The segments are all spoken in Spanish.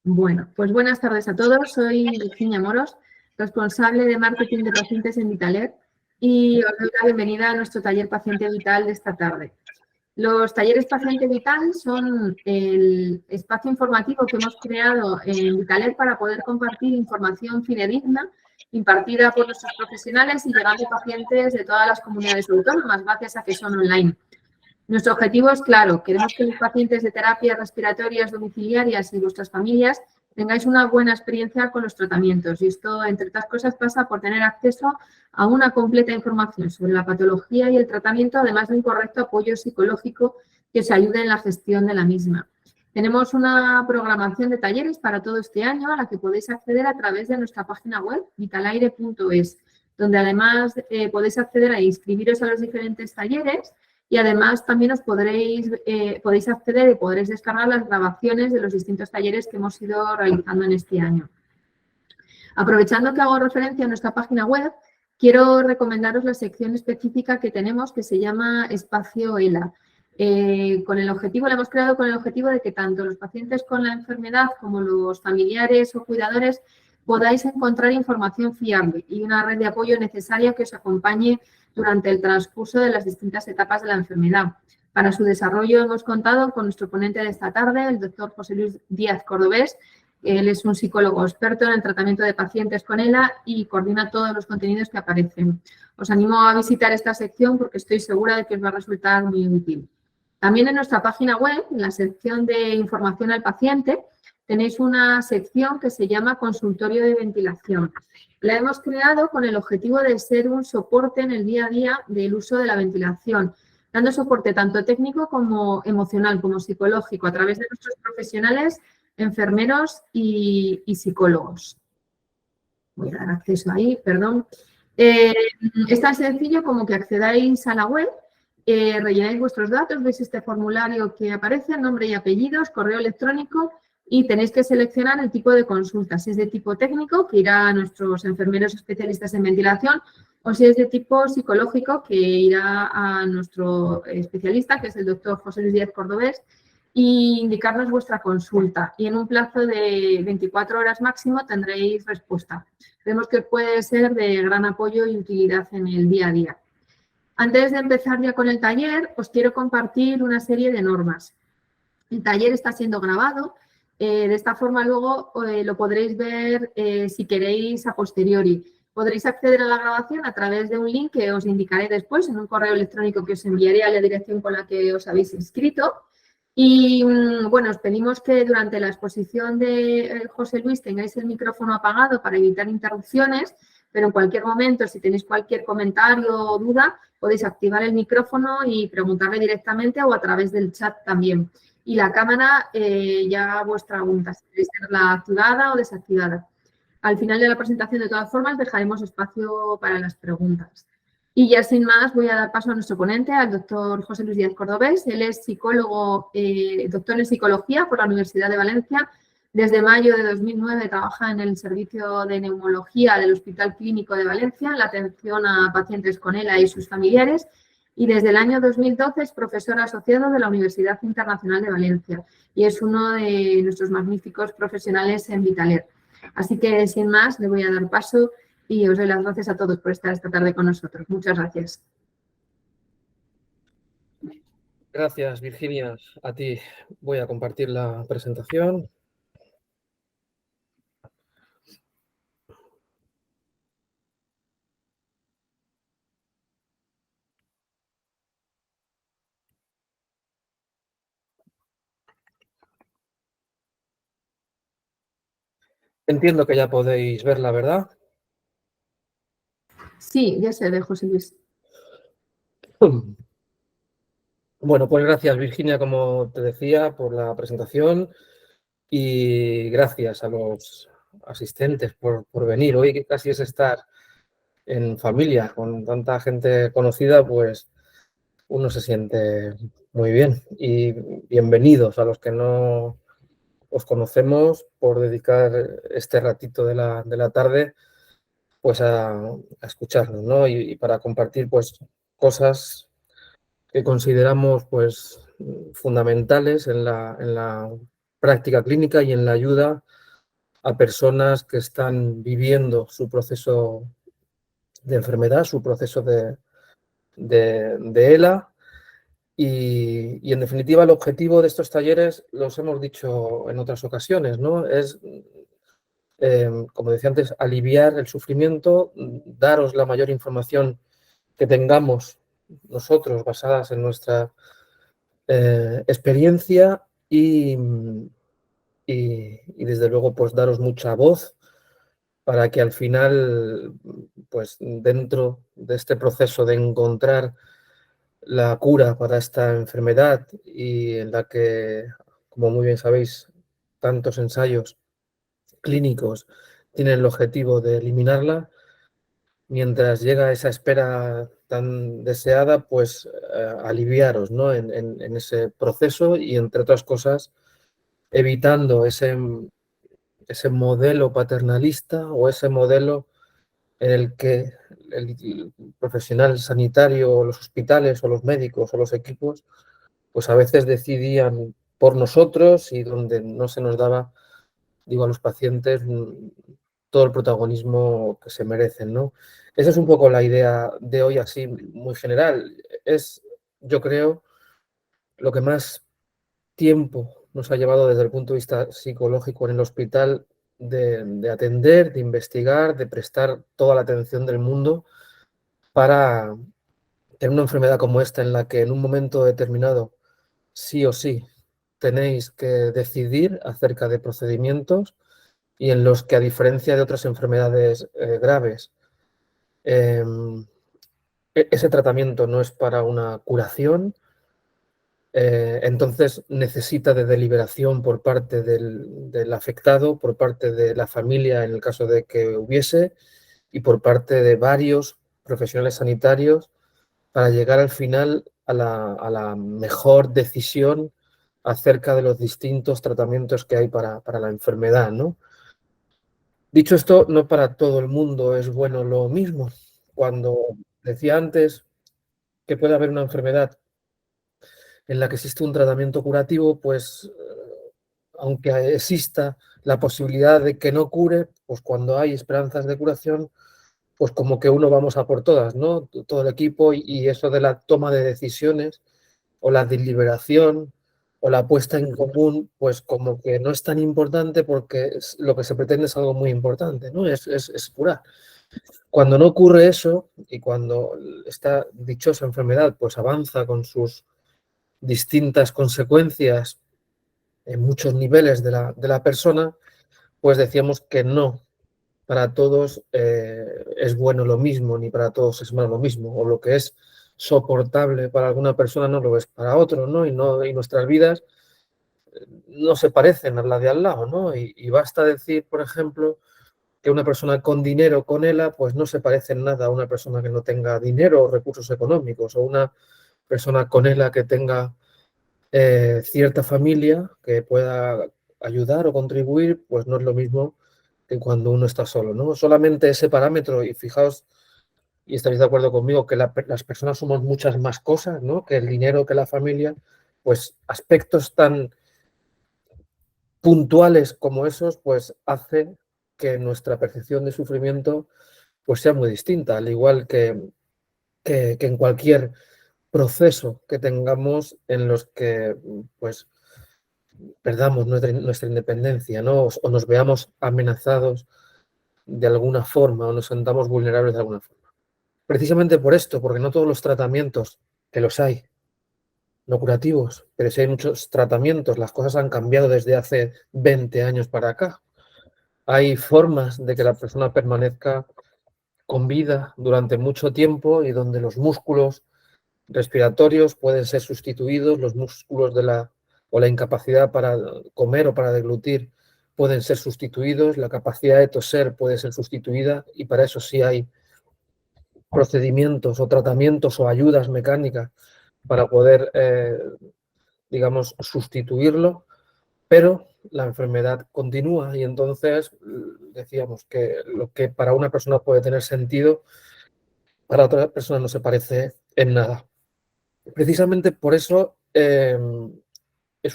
Bueno, pues buenas tardes a todos. Soy Virginia Moros, responsable de marketing de pacientes en Vitaler, y os doy la bienvenida a nuestro taller Paciente Vital de esta tarde. Los talleres Paciente Vital son el espacio informativo que hemos creado en Vitaler para poder compartir información fidedigna impartida por nuestros profesionales y llegando a pacientes de todas las comunidades autónomas, gracias a que son online. Nuestro objetivo es claro, queremos que los pacientes de terapias respiratorias domiciliarias y vuestras familias tengáis una buena experiencia con los tratamientos. Y esto, entre otras cosas, pasa por tener acceso a una completa información sobre la patología y el tratamiento, además de un correcto apoyo psicológico que os ayude en la gestión de la misma. Tenemos una programación de talleres para todo este año a la que podéis acceder a través de nuestra página web, vitalaire.es, donde además podéis acceder a inscribiros a los diferentes talleres. Y además también podéis acceder y podréis descargar las grabaciones de los distintos talleres que hemos ido realizando en este año. Aprovechando que hago referencia a nuestra página web, quiero recomendaros la sección específica que tenemos que se llama Espacio ELA. La hemos creado con el objetivo de que tanto los pacientes con la enfermedad como los familiares o cuidadores podáis encontrar información fiable y una red de apoyo necesaria que os acompañe durante el transcurso de las distintas etapas de la enfermedad. Para su desarrollo hemos contado con nuestro ponente de esta tarde, el doctor José Luis Díaz Cordobés. Él es un psicólogo experto en el tratamiento de pacientes con ELA y coordina todos los contenidos que aparecen. Os animo a visitar esta sección porque estoy segura de que os va a resultar muy útil. También en nuestra página web, en la sección de información al paciente, tenéis una sección que se llama Consultorio de Ventilación. La hemos creado con el objetivo de ser un soporte en el día a día del uso de la ventilación, dando soporte tanto técnico como emocional, como psicológico, a través de nuestros profesionales, enfermeros y psicólogos. Voy a dar acceso ahí, perdón. Es tan sencillo como que accedáis a la web, rellenáis vuestros datos, veis este formulario que aparece, nombre y apellidos, correo electrónico, y tenéis que seleccionar el tipo de consulta, si es de tipo técnico, que irá a nuestros enfermeros especialistas en ventilación, o si es de tipo psicológico, que irá a nuestro especialista, que es el doctor José Luis Díaz Cordobés, y indicarnos vuestra consulta. Y en un plazo de 24 horas máximo tendréis respuesta. Creemos que puede ser de gran apoyo y utilidad en el día a día. Antes de empezar ya con el taller, os quiero compartir una serie de normas. El taller está siendo grabado. De esta forma luego lo podréis ver si queréis a posteriori. Podréis acceder a la grabación a través de un link que os indicaré después en un correo electrónico que os enviaré a la dirección con la que os habéis inscrito. Y bueno, os pedimos que durante la exposición de José Luis tengáis el micrófono apagado para evitar interrupciones, pero en cualquier momento, si tenéis cualquier comentario o duda, podéis activar el micrófono y preguntarle directamente o a través del chat también. Y la cámara, ya a vuestra voluntad, si queréis tenerla activada o desactivada. Al final de la presentación, de todas formas, dejaremos espacio para las preguntas. Y ya sin más, voy a dar paso a nuestro ponente, al doctor José Luis Díaz Cordobés. Él es psicólogo, doctor en psicología por la Universidad de Valencia. Desde mayo de 2009 trabaja en el servicio de neumología del Hospital Clínico de Valencia, en la atención a pacientes con ELA y sus familiares. Y desde el año 2012 es profesor asociado de la Universidad Internacional de Valencia y es uno de nuestros magníficos profesionales en Vitaler. Así que, sin más, le voy a dar paso y os doy las gracias a todos por estar esta tarde con nosotros. Muchas gracias. Gracias, Virginia. A ti voy a compartir la presentación. Entiendo que ya podéis verla, ¿verdad? Sí, ya se ve, José Luis. Bueno, pues gracias, Virginia, como te decía, por la presentación y gracias a los asistentes por venir. Hoy que casi es estar en familia con tanta gente conocida, pues uno se siente muy bien. Y bienvenidos a los que no os conocemos por dedicar este ratito de la tarde pues a escucharnos, ¿no? Y para compartir pues cosas que consideramos pues fundamentales en la práctica clínica y en la ayuda a personas que están viviendo su proceso de enfermedad, su proceso de ELA. Y en definitiva el objetivo de estos talleres, los hemos dicho en otras ocasiones, ¿no? Es, como decía antes, aliviar el sufrimiento, daros la mayor información que tengamos nosotros basadas en nuestra experiencia y desde luego pues daros mucha voz para que al final, pues dentro de este proceso de encontrar la cura para esta enfermedad y en la que, como muy bien sabéis, tantos ensayos clínicos tienen el objetivo de eliminarla, mientras llega esa espera tan deseada, pues aliviaros, ¿no? en ese proceso y, entre otras cosas, evitando ese modelo paternalista o ese modelo en el que el profesional sanitario o los hospitales o los médicos o los equipos pues a veces decidían por nosotros y donde no se nos daba, digo, a los pacientes todo el protagonismo que se merecen, ¿no? Esa es un poco la idea de hoy, así muy general. Es, yo creo, lo que más tiempo nos ha llevado desde el punto de vista psicológico en el hospital de atender, de investigar, de prestar toda la atención del mundo para tener una enfermedad como esta en la que en un momento determinado sí o sí tenéis que decidir acerca de procedimientos y en los que, a diferencia de otras enfermedades graves, ese tratamiento no es para una curación, entonces necesita de deliberación por parte del afectado, por parte de la familia en el caso de que hubiese, y por parte de varios profesionales sanitarios para llegar al final a la mejor decisión acerca de los distintos tratamientos que hay para la enfermedad, ¿no? Dicho esto, no para todo el mundo es bueno lo mismo. Cuando decía antes que puede haber una enfermedad en la que existe un tratamiento curativo, pues aunque exista la posibilidad de que no cure, pues cuando hay esperanzas de curación, pues como que uno vamos a por todas, ¿no? Todo el equipo y eso de la toma de decisiones o la deliberación o la puesta en común, pues como que no es tan importante porque lo que se pretende es algo muy importante, ¿no? Es curar. Cuando no ocurre eso y cuando esta dichosa enfermedad pues avanza con sus distintas consecuencias en muchos niveles de la persona, pues decíamos que no para todos es bueno lo mismo, ni para todos es malo lo mismo, o lo que es soportable para alguna persona no lo es para otro, ¿no? Y nuestras vidas no se parecen a la de al lado, ¿no? Y basta decir, por ejemplo, que una persona con dinero, con ELA, pues no se parece en nada a una persona que no tenga dinero o recursos económicos, o una persona con ELA que tenga cierta familia que pueda ayudar o contribuir, pues no es lo mismo que cuando uno está solo, ¿no? Solamente ese parámetro, y fijaos, y estaréis de acuerdo conmigo, que las personas somos muchas más cosas, ¿no? Que el dinero, que la familia, pues aspectos tan puntuales como esos, pues hace que nuestra percepción de sufrimiento pues sea muy distinta, al igual que en cualquier proceso que tengamos en los que pues perdamos nuestra independencia, ¿no? O nos veamos amenazados de alguna forma o nos sentamos vulnerables de alguna forma. Precisamente por esto, porque no todos los tratamientos, que los hay, no curativos, pero sí hay muchos tratamientos, las cosas han cambiado desde hace 20 años para acá. Hay formas de que la persona permanezca con vida durante mucho tiempo y donde los músculos respiratorios pueden ser sustituidos, los músculos o la incapacidad para comer o para deglutir pueden ser sustituidos, la capacidad de toser puede ser sustituida y para eso sí hay procedimientos o tratamientos o ayudas mecánicas para poder, digamos, sustituirlo, pero la enfermedad continúa y entonces decíamos que lo que para una persona puede tener sentido, para otra persona no se parece en nada. Precisamente por eso es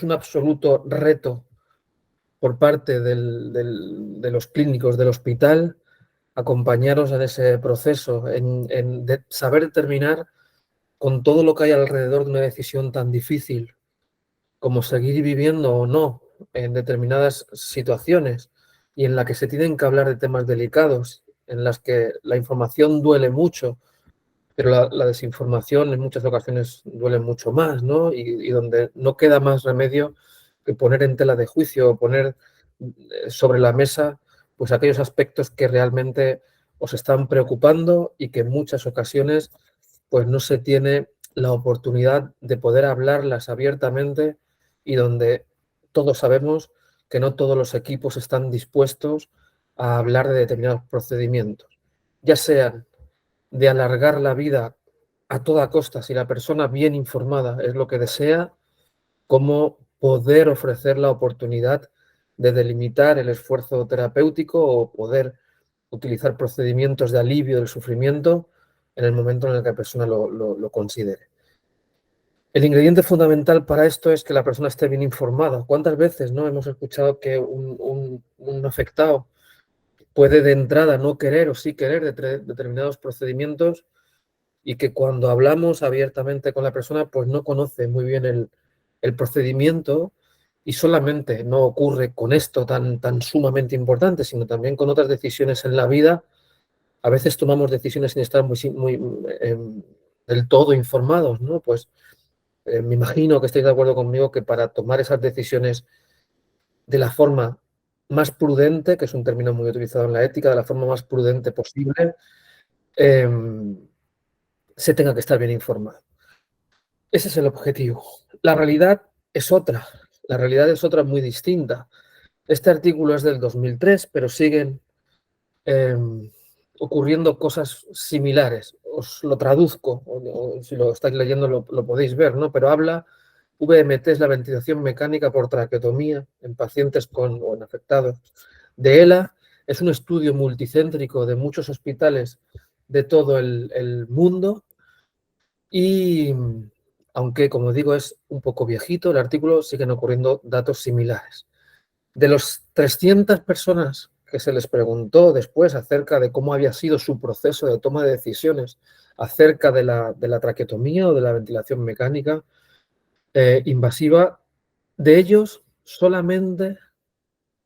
un absoluto reto por parte de los clínicos del hospital, acompañaros en ese proceso, de saber determinar con todo lo que hay alrededor de una decisión tan difícil como seguir viviendo o no en determinadas situaciones y en la que se tienen que hablar de temas delicados, en las que la información duele mucho, pero la desinformación en muchas ocasiones duele mucho más, ¿no? Y donde no queda más remedio que poner en tela de juicio o poner sobre la mesa pues aquellos aspectos que realmente os están preocupando y que en muchas ocasiones pues no se tiene la oportunidad de poder hablarlas abiertamente y donde todos sabemos que no todos los equipos están dispuestos a hablar de determinados procedimientos, ya sean de alargar la vida a toda costa si la persona bien informada es lo que desea, como poder ofrecer la oportunidad de delimitar el esfuerzo terapéutico o poder utilizar procedimientos de alivio del sufrimiento en el momento en el que la persona lo considere. El ingrediente fundamental para esto es que la persona esté bien informada. ¿Cuántas veces no hemos escuchado que un afectado puede de entrada no querer o sí querer determinados procedimientos y que cuando hablamos abiertamente con la persona pues no conoce muy bien el procedimiento y solamente no ocurre con esto tan sumamente importante, sino también con otras decisiones en la vida? A veces tomamos decisiones sin estar del todo informados, ¿no? Pues me imagino que estáis de acuerdo conmigo que para tomar esas decisiones de la forma más prudente, que es un término muy utilizado en la ética, de la forma más prudente posible, se tenga que estar bien informado. Ese es el objetivo. La realidad es otra. La realidad es otra muy distinta. Este artículo es del 2003, pero siguen ocurriendo cosas similares. Os lo traduzco, o si lo estáis leyendo lo podéis ver, ¿no? Pero habla, VMT es la ventilación mecánica por traqueotomía en pacientes o en afectados de ELA. Es un estudio multicéntrico de muchos hospitales de todo el mundo y, aunque como digo es un poco viejito, el artículo siguen ocurriendo datos similares. De los 300 personas que se les preguntó después acerca de cómo había sido su proceso de toma de decisiones acerca de la traqueotomía o de la ventilación mecánica invasiva, de ellos solamente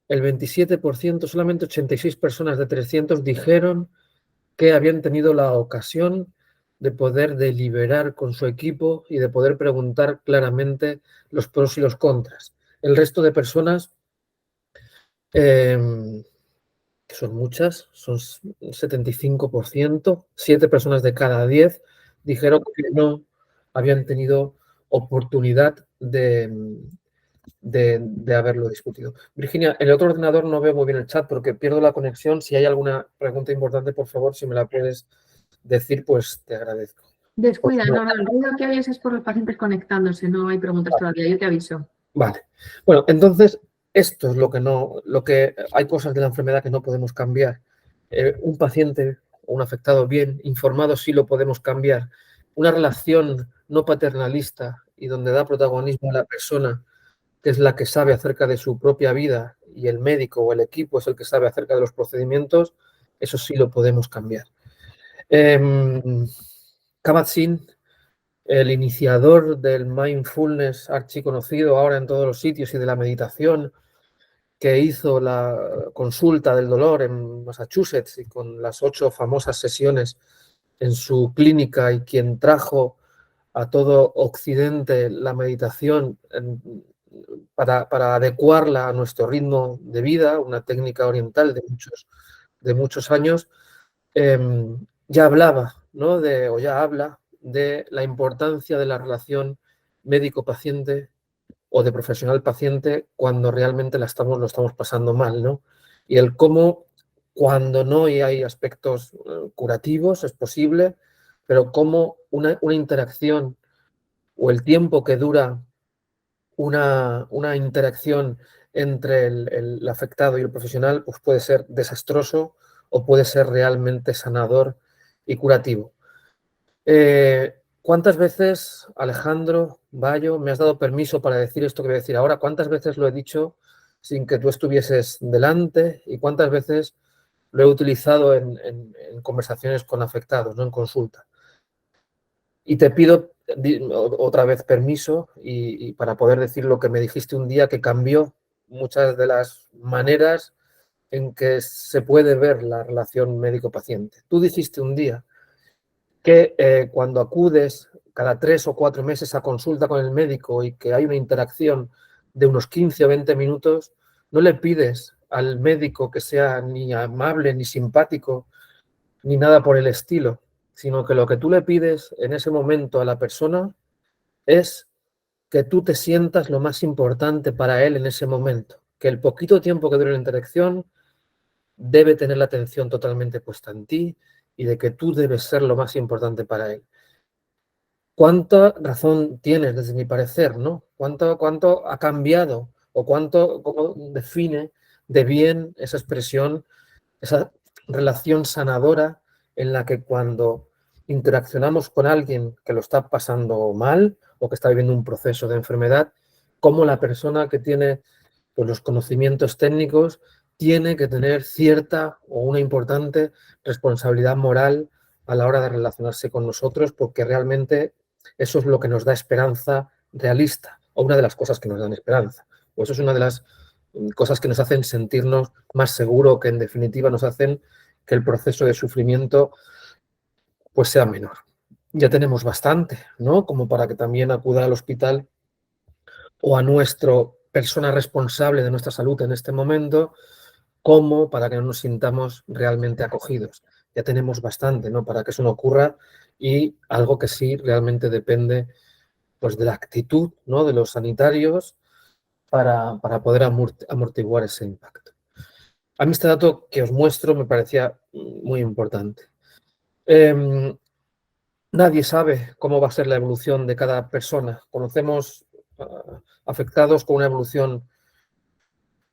el 27%, solamente 86 personas de 300 dijeron que habían tenido la ocasión de poder deliberar con su equipo y de poder preguntar claramente los pros y los contras. El resto de personas, que son muchas, son 75%, 7 personas de cada 10 dijeron que no habían tenido oportunidad de haberlo discutido. Virginia, en el otro ordenador no veo muy bien el chat porque pierdo la conexión. Si hay alguna pregunta importante, por favor, si me la puedes decir, pues te agradezco. Descuida, no, el ruido que oyes es por los pacientes conectándose, no hay preguntas todavía, yo te aviso. Vale. Bueno, entonces, esto es lo que hay cosas de la enfermedad que no podemos cambiar. Un paciente o un afectado bien informado sí lo podemos cambiar. Una relación no paternalista y donde da protagonismo a la persona, que es la que sabe acerca de su propia vida, y el médico o el equipo es el que sabe acerca de los procedimientos, eso sí lo podemos cambiar. Kabat-Zinn, el iniciador del mindfulness archiconocido ahora en todos los sitios y de la meditación, que hizo la consulta del dolor en Massachusetts y con las 8 famosas sesiones en su clínica y quien trajo a todo Occidente la meditación para adecuarla a nuestro ritmo de vida, una técnica oriental de muchos años, ya hablaba, ¿no? O ya habla de la importancia de la relación médico-paciente o de profesional-paciente cuando realmente lo estamos pasando mal, ¿no? Y el cómo, cuando no hay aspectos curativos, es posible, pero cómo una interacción o el tiempo que dura una interacción entre el afectado y el profesional pues puede ser desastroso o puede ser realmente sanador y curativo. ¿Cuántas veces, Alejandro Bayo, me has dado permiso para decir esto que voy a decir ahora? ¿Cuántas veces lo he dicho sin que tú estuvieses delante y cuántas veces lo he utilizado en conversaciones con afectados, ¿no? En consulta. Y te pido otra vez permiso y para poder decir lo que me dijiste un día que cambió muchas de las maneras en que se puede ver la relación médico-paciente. Tú dijiste un día que cuando acudes cada 3 o 4 meses a consulta con el médico y que hay una interacción de unos 15 o 20 minutos, no le pides al médico que sea ni amable, ni simpático, ni nada por el estilo, sino que lo que tú le pides en ese momento a la persona es que tú te sientas lo más importante para él en ese momento, que el poquito tiempo que dure la interacción debe tener la atención totalmente puesta en ti y de que tú debes ser lo más importante para él. ¿Cuánta razón tienes desde mi parecer, ¿no? ¿Cuánto ha cambiado o cómo define de bien esa expresión, esa relación sanadora en la que cuando interaccionamos con alguien que lo está pasando mal o que está viviendo un proceso de enfermedad, cómo la persona que tiene pues, los conocimientos técnicos tiene que tener cierta o una importante responsabilidad moral a la hora de relacionarse con nosotros, porque realmente eso es lo que nos da esperanza realista, o una de las cosas que nos dan esperanza. O eso es una de las cosas que nos hacen sentirnos más seguros, que en definitiva nos hacen que el proceso de sufrimiento pues sea menor. Ya tenemos bastante, ¿no? Como para que también acuda al hospital o a nuestra persona responsable de nuestra salud en este momento, como para que no nos sintamos realmente acogidos. Ya tenemos bastante, ¿no? Para que eso no ocurra y algo que sí realmente depende pues, de la actitud, ¿no? De los sanitarios para poder amortiguar ese impacto. A mí este dato que os muestro me parecía muy importante. Nadie sabe cómo va a ser la evolución de cada persona. Conocemos afectados con una evolución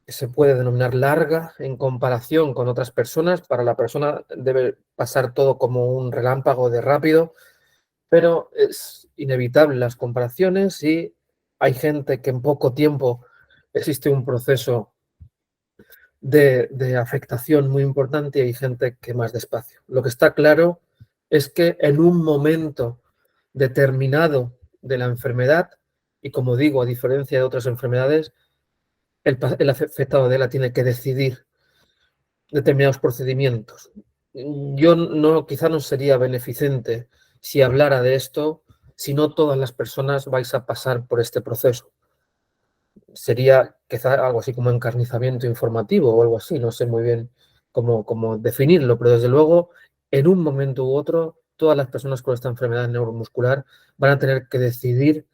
que se puede denominar larga en comparación con otras personas. Para la persona debe pasar todo como un relámpago de rápido, pero es inevitable las comparaciones y hay gente que en poco tiempo existe un proceso de afectación muy importante y hay gente que más despacio. Lo que está claro es que en un momento determinado de la enfermedad, y como digo, a diferencia de otras enfermedades, el afectado de ella tiene que decidir determinados procedimientos. Yo quizá no sería beneficente si hablara de esto, si no todas las personas vais a pasar por este proceso. Sería quizá algo así como encarnizamiento informativo o algo así, no sé muy bien cómo definirlo, pero desde luego en un momento u otro todas las personas con esta enfermedad neuromuscular van a tener que decidir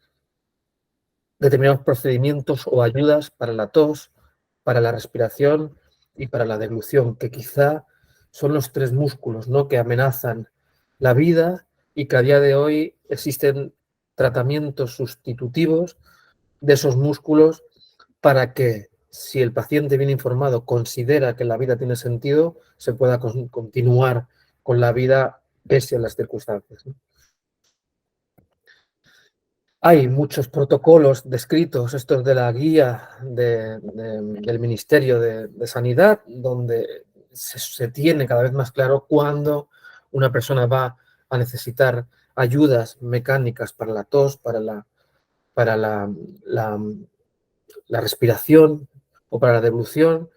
determinados procedimientos o ayudas para la tos, para la respiración y para la deglución, que quizá son los 3 músculos, ¿no? Que amenazan la vida y que a día de hoy existen tratamientos sustitutivos de esos músculos para que, si el paciente bien informado considera que la vida tiene sentido, se pueda continuar con la vida pese a las circunstancias, ¿no? Hay muchos protocolos descritos, estos de la guía del Ministerio de Sanidad, donde se tiene cada vez más claro cuándo una persona va a necesitar ayudas mecánicas para la tos, para la respiración o para la deglución,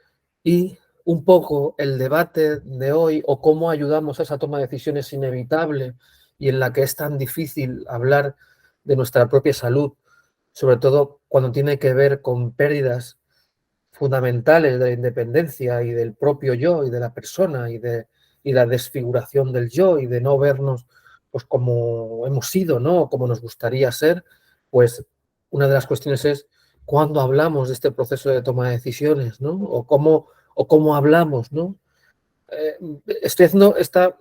y un poco el debate de hoy o cómo ayudamos a esa toma de decisiones inevitable y en la que es tan difícil hablar de nuestra propia salud, sobre todo cuando tiene que ver con pérdidas fundamentales de la independencia y del propio yo y de la persona y la desfiguración del yo y de no vernos pues como hemos sido, ¿no? Como nos gustaría ser, pues una de las cuestiones es cuándo hablamos de este proceso de toma de decisiones, ¿no? O cómo hablamos, ¿no? Estoy haciendo esta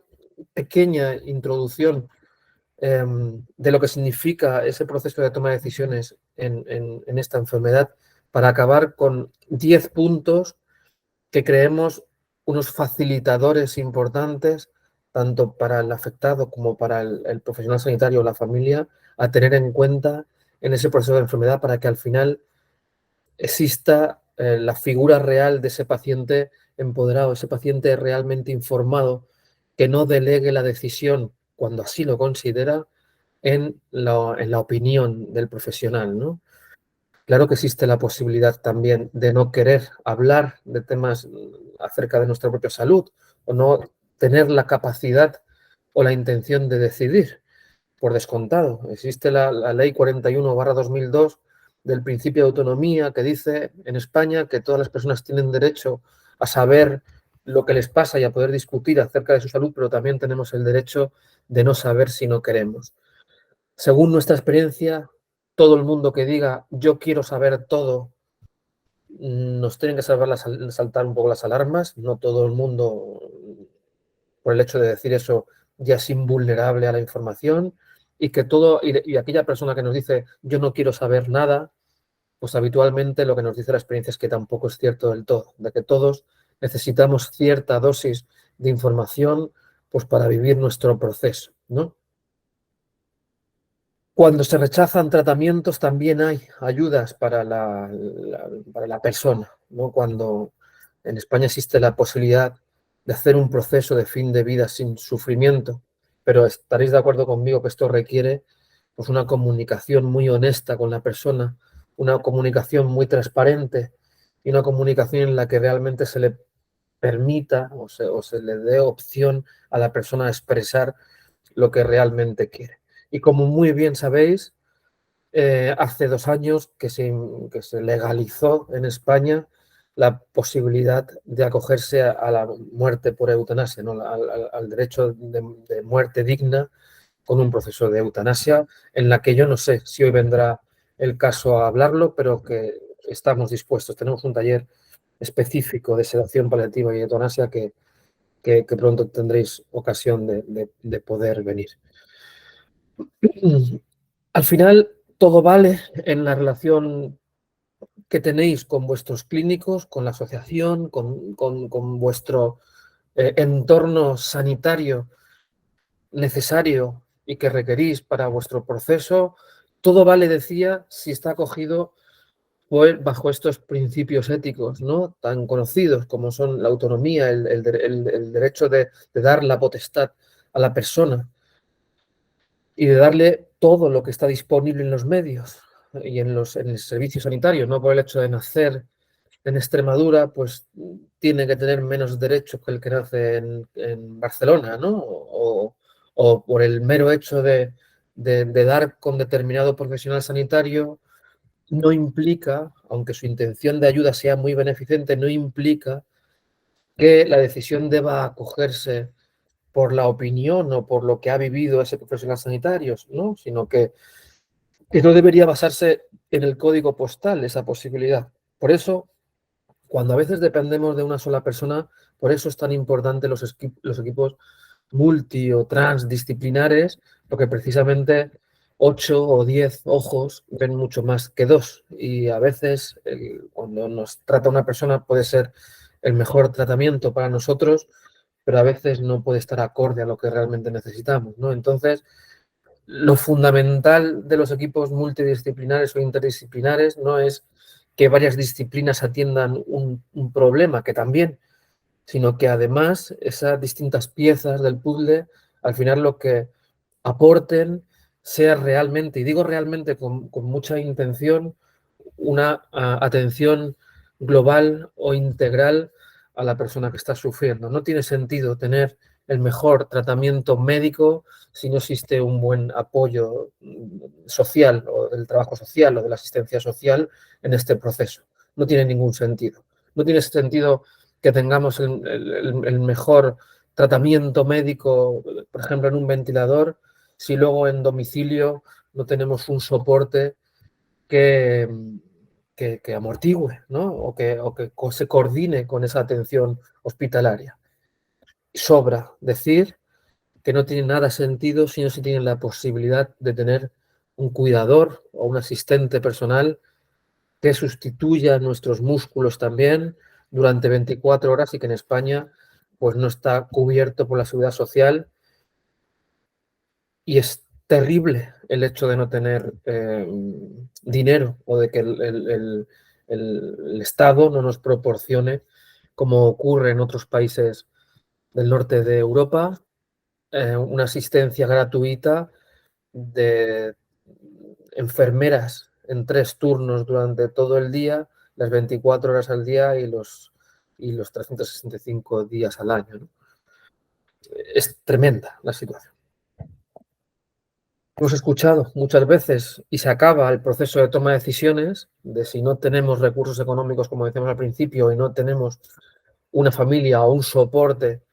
pequeña introducción de lo que significa ese proceso de toma de decisiones en esta enfermedad para acabar con 10 puntos que creemos unos facilitadores importantes, tanto para el afectado como para el profesional sanitario o la familia, a tener en cuenta en ese proceso de enfermedad para que al final exista la figura real de ese paciente empoderado, ese paciente realmente informado, que no delegue la decisión cuando así lo considera en la opinión del profesional, ¿no? Claro que existe la posibilidad también de no querer hablar de temas acerca de nuestra propia salud o no tener la capacidad o la intención de decidir, por descontado. Existe la Ley 41/2002 del principio de autonomía que dice en España que todas las personas tienen derecho a saber lo que les pasa y a poder discutir acerca de su salud, pero también tenemos el derecho de no saber si no queremos. Según nuestra experiencia, todo el mundo que diga yo quiero saber todo, nos tienen que saltar un poco las alarmas. No todo el mundo, por el hecho de decir eso, ya es invulnerable a la información, y que y aquella persona que nos dice yo no quiero saber nada, pues habitualmente lo que nos dice la experiencia es que tampoco es cierto del todo, de que todos necesitamos cierta dosis de información pues para vivir nuestro proceso, ¿no? Cuando se rechazan tratamientos también hay ayudas para la persona, ¿no? Cuando en España existe la posibilidad de hacer un proceso de fin de vida sin sufrimiento, pero estaréis de acuerdo conmigo que esto requiere pues, una comunicación muy honesta con la persona, una comunicación muy transparente y una comunicación en la que realmente se le permita o se le dé opción a la persona a expresar lo que realmente quiere. Y como muy bien sabéis, hace 2 años que se legalizó en España la posibilidad de acogerse a la muerte por eutanasia, ¿no? Al derecho de muerte digna con un proceso de eutanasia, en la que yo no sé si hoy vendrá el caso a hablarlo, pero que estamos dispuestos. Tenemos un taller específico de sedación paliativa y eutanasia que pronto tendréis ocasión de poder venir. Al final, todo vale en la relación que tenéis con vuestros clínicos, con la asociación, con vuestro entorno sanitario necesario y que requerís para vuestro proceso. Todo vale, decía, si está acogido pues, bajo estos principios éticos, ¿no? Tan conocidos como son la autonomía, el derecho de dar la potestad a la persona y de darle todo lo que está disponible en los medios y en el servicio sanitario, no por el hecho de nacer en Extremadura, pues tiene que tener menos derechos que el que nace en Barcelona, ¿no? O por el mero hecho de dar con determinado profesional sanitario, no implica, aunque su intención de ayuda sea muy beneficente, no implica que la decisión deba acogerse por la opinión o por lo que ha vivido ese profesional sanitario, ¿no? Sino que no debería basarse en el código postal esa posibilidad. Por eso, cuando a veces dependemos de una sola persona, por eso es tan importante los equipos multi o transdisciplinares, porque precisamente 8 o 10 ojos ven mucho más que 2. Y a veces, cuando nos trata una persona, puede ser el mejor tratamiento para nosotros, pero a veces no puede estar acorde a lo que realmente necesitamos, ¿no? Entonces, lo fundamental de los equipos multidisciplinares o interdisciplinares no es que varias disciplinas atiendan un problema, que también, sino que además esas distintas piezas del puzzle, al final lo que aporten sea realmente, y digo realmente con mucha intención, una atención global o integral a la persona que está sufriendo. No tiene sentido tener el mejor tratamiento médico si no existe un buen apoyo social o del trabajo social o de la asistencia social en este proceso. No tiene ningún sentido. No tiene sentido que tengamos el mejor tratamiento médico, por ejemplo, en un ventilador, si luego en domicilio no tenemos un soporte que, que amortigüe, ¿no? o que se coordine con esa atención hospitalaria. Sobra decir que no tiene nada sentido si no se tiene la posibilidad de tener un cuidador o un asistente personal que sustituya nuestros músculos también durante 24 horas y que en España pues no está cubierto por la seguridad social. Y es terrible el hecho de no tener dinero o de que el Estado no nos proporcione, como ocurre en otros países del norte de Europa, una asistencia gratuita de enfermeras en 3 turnos durante todo el día, las 24 horas al día y los 365 días al año, ¿no? Es tremenda la situación. Hemos escuchado muchas veces y se acaba el proceso de toma de decisiones de si no tenemos recursos económicos, como decíamos al principio, y no tenemos una familia o un soporte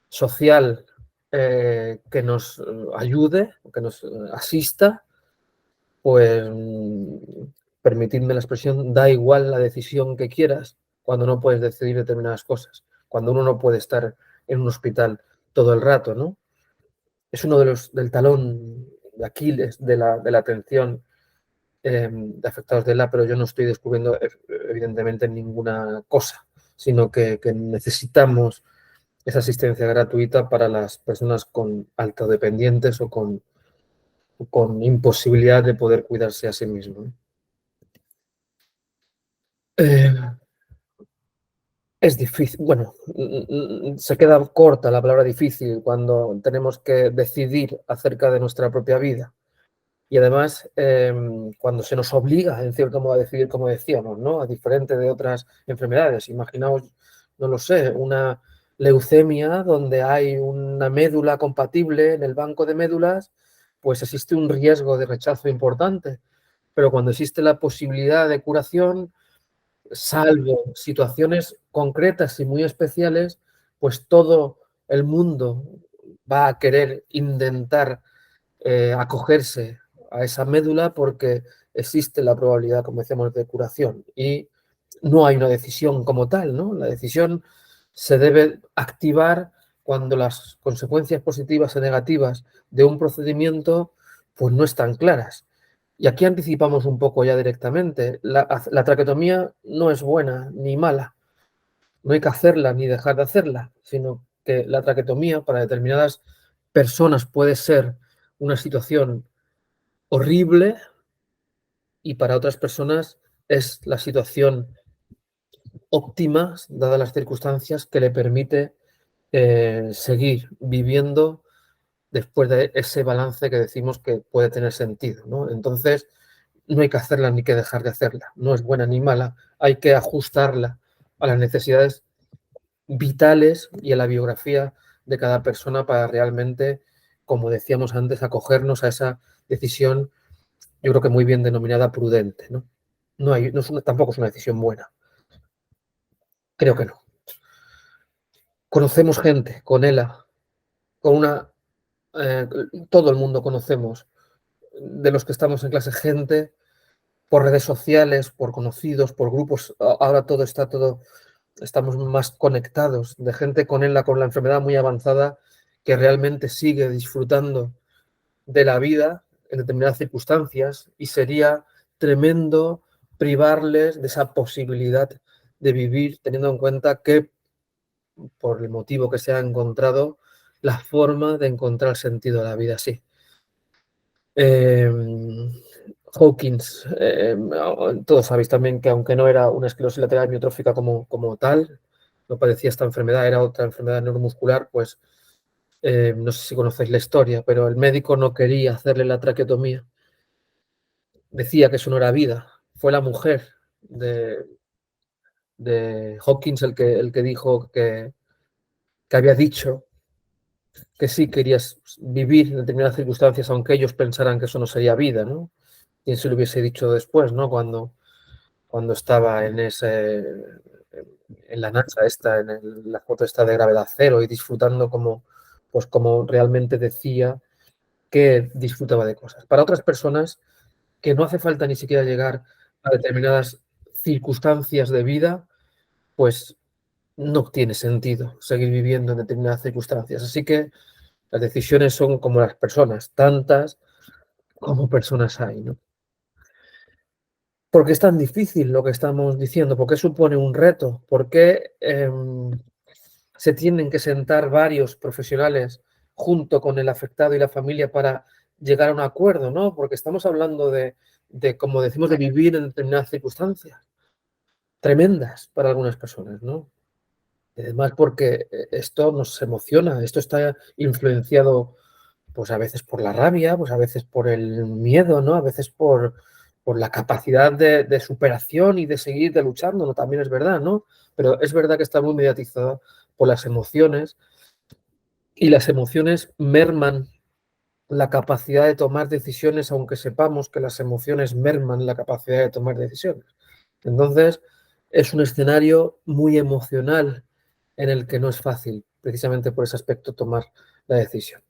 social que nos ayude, que nos asista, pues permitidme la expresión, da igual la decisión que quieras cuando no puedes decidir determinadas cosas, cuando uno no puede estar en un hospital todo el rato, ¿no? Es uno del talón de Aquiles de la atención de afectados de ELA, pero yo no estoy descubriendo evidentemente ninguna cosa, sino que necesitamos esa asistencia gratuita para las personas con altodependientes o con imposibilidad de poder cuidarse a sí mismo. Es difícil, bueno, se queda corta la palabra difícil cuando tenemos que decidir acerca de nuestra propia vida. Y además, cuando se nos obliga, en cierto modo, a decidir, como decíamos, ¿no? A diferente de otras enfermedades. Imaginaos, no lo sé, una leucemia donde hay una médula compatible en el banco de médulas, pues existe un riesgo de rechazo importante. Pero cuando existe la posibilidad de curación, salvo situaciones concretas y muy especiales, pues todo el mundo va a querer intentar acogerse a esa médula porque existe la probabilidad, como decíamos, de curación. Y no hay una decisión como tal, ¿no? La decisión se debe activar cuando las consecuencias positivas o negativas de un procedimiento pues no están claras. Y aquí anticipamos un poco ya directamente. La traqueotomía no es buena ni mala. No hay que hacerla ni dejar de hacerla, sino que la traqueotomía para determinadas personas puede ser una situación horrible y para otras personas es la situación óptima, dadas las circunstancias, que le permite seguir viviendo después de ese balance que decimos que puede tener sentido, ¿no? Entonces, no hay que hacerla ni que dejar de hacerla. No es buena ni mala. Hay que ajustarla a las necesidades vitales y a la biografía de cada persona para realmente, como decíamos antes, acogernos a esa decisión, yo creo que muy bien denominada prudente, ¿no? Tampoco es una decisión buena. Creo que no. Conocemos gente con ELA, todo el mundo conocemos, de los que estamos en clase, gente por redes sociales, por conocidos, por grupos, ahora estamos más conectados, de gente con ELA, con la enfermedad muy avanzada, que realmente sigue disfrutando de la vida en determinadas circunstancias y sería tremendo privarles de esa posibilidad de vivir, teniendo en cuenta que, por el motivo que se ha encontrado, la forma de encontrar sentido a la vida así. Hawkins, todos sabéis también que aunque no era una esclerosis lateral amiotrófica como tal, no padecía esta enfermedad, era otra enfermedad neuromuscular, pues no sé si conocéis la historia, pero el médico no quería hacerle la traqueotomía. Decía que eso no era vida. Fue la mujer de Hawkins el que dijo que había dicho que sí querías vivir en determinadas circunstancias, aunque ellos pensaran que eso no sería vida, ¿no? ¿Quién se lo hubiese dicho después, ¿no? Cuando estaba en la NASA esta, la foto esta de gravedad cero y disfrutando como realmente decía que disfrutaba de cosas. Para otras personas que no hace falta ni siquiera llegar a determinadas circunstancias de vida, pues no tiene sentido seguir viviendo en determinadas circunstancias. Así que las decisiones son como las personas, tantas como personas hay, ¿no? ¿Por qué es tan difícil lo que estamos diciendo? ¿Por qué supone un reto? ¿Por qué se tienen que sentar varios profesionales junto con el afectado y la familia para llegar a un acuerdo, ¿no? Porque estamos hablando de como decimos, de vivir en determinadas circunstancias. tremendas para algunas personas, ¿no? Además, porque esto nos emociona, esto está influenciado, pues a veces por la rabia, pues a veces por el miedo, ¿no? A veces por la capacidad de superación y de seguir de luchando, ¿no? También es verdad, ¿no? Pero es verdad que está muy mediatizado por las emociones y las emociones merman la capacidad de tomar decisiones, aunque sepamos que las emociones merman la capacidad de tomar decisiones. Entonces, es un escenario muy emocional en el que no es fácil, precisamente por ese aspecto, tomar la decisión.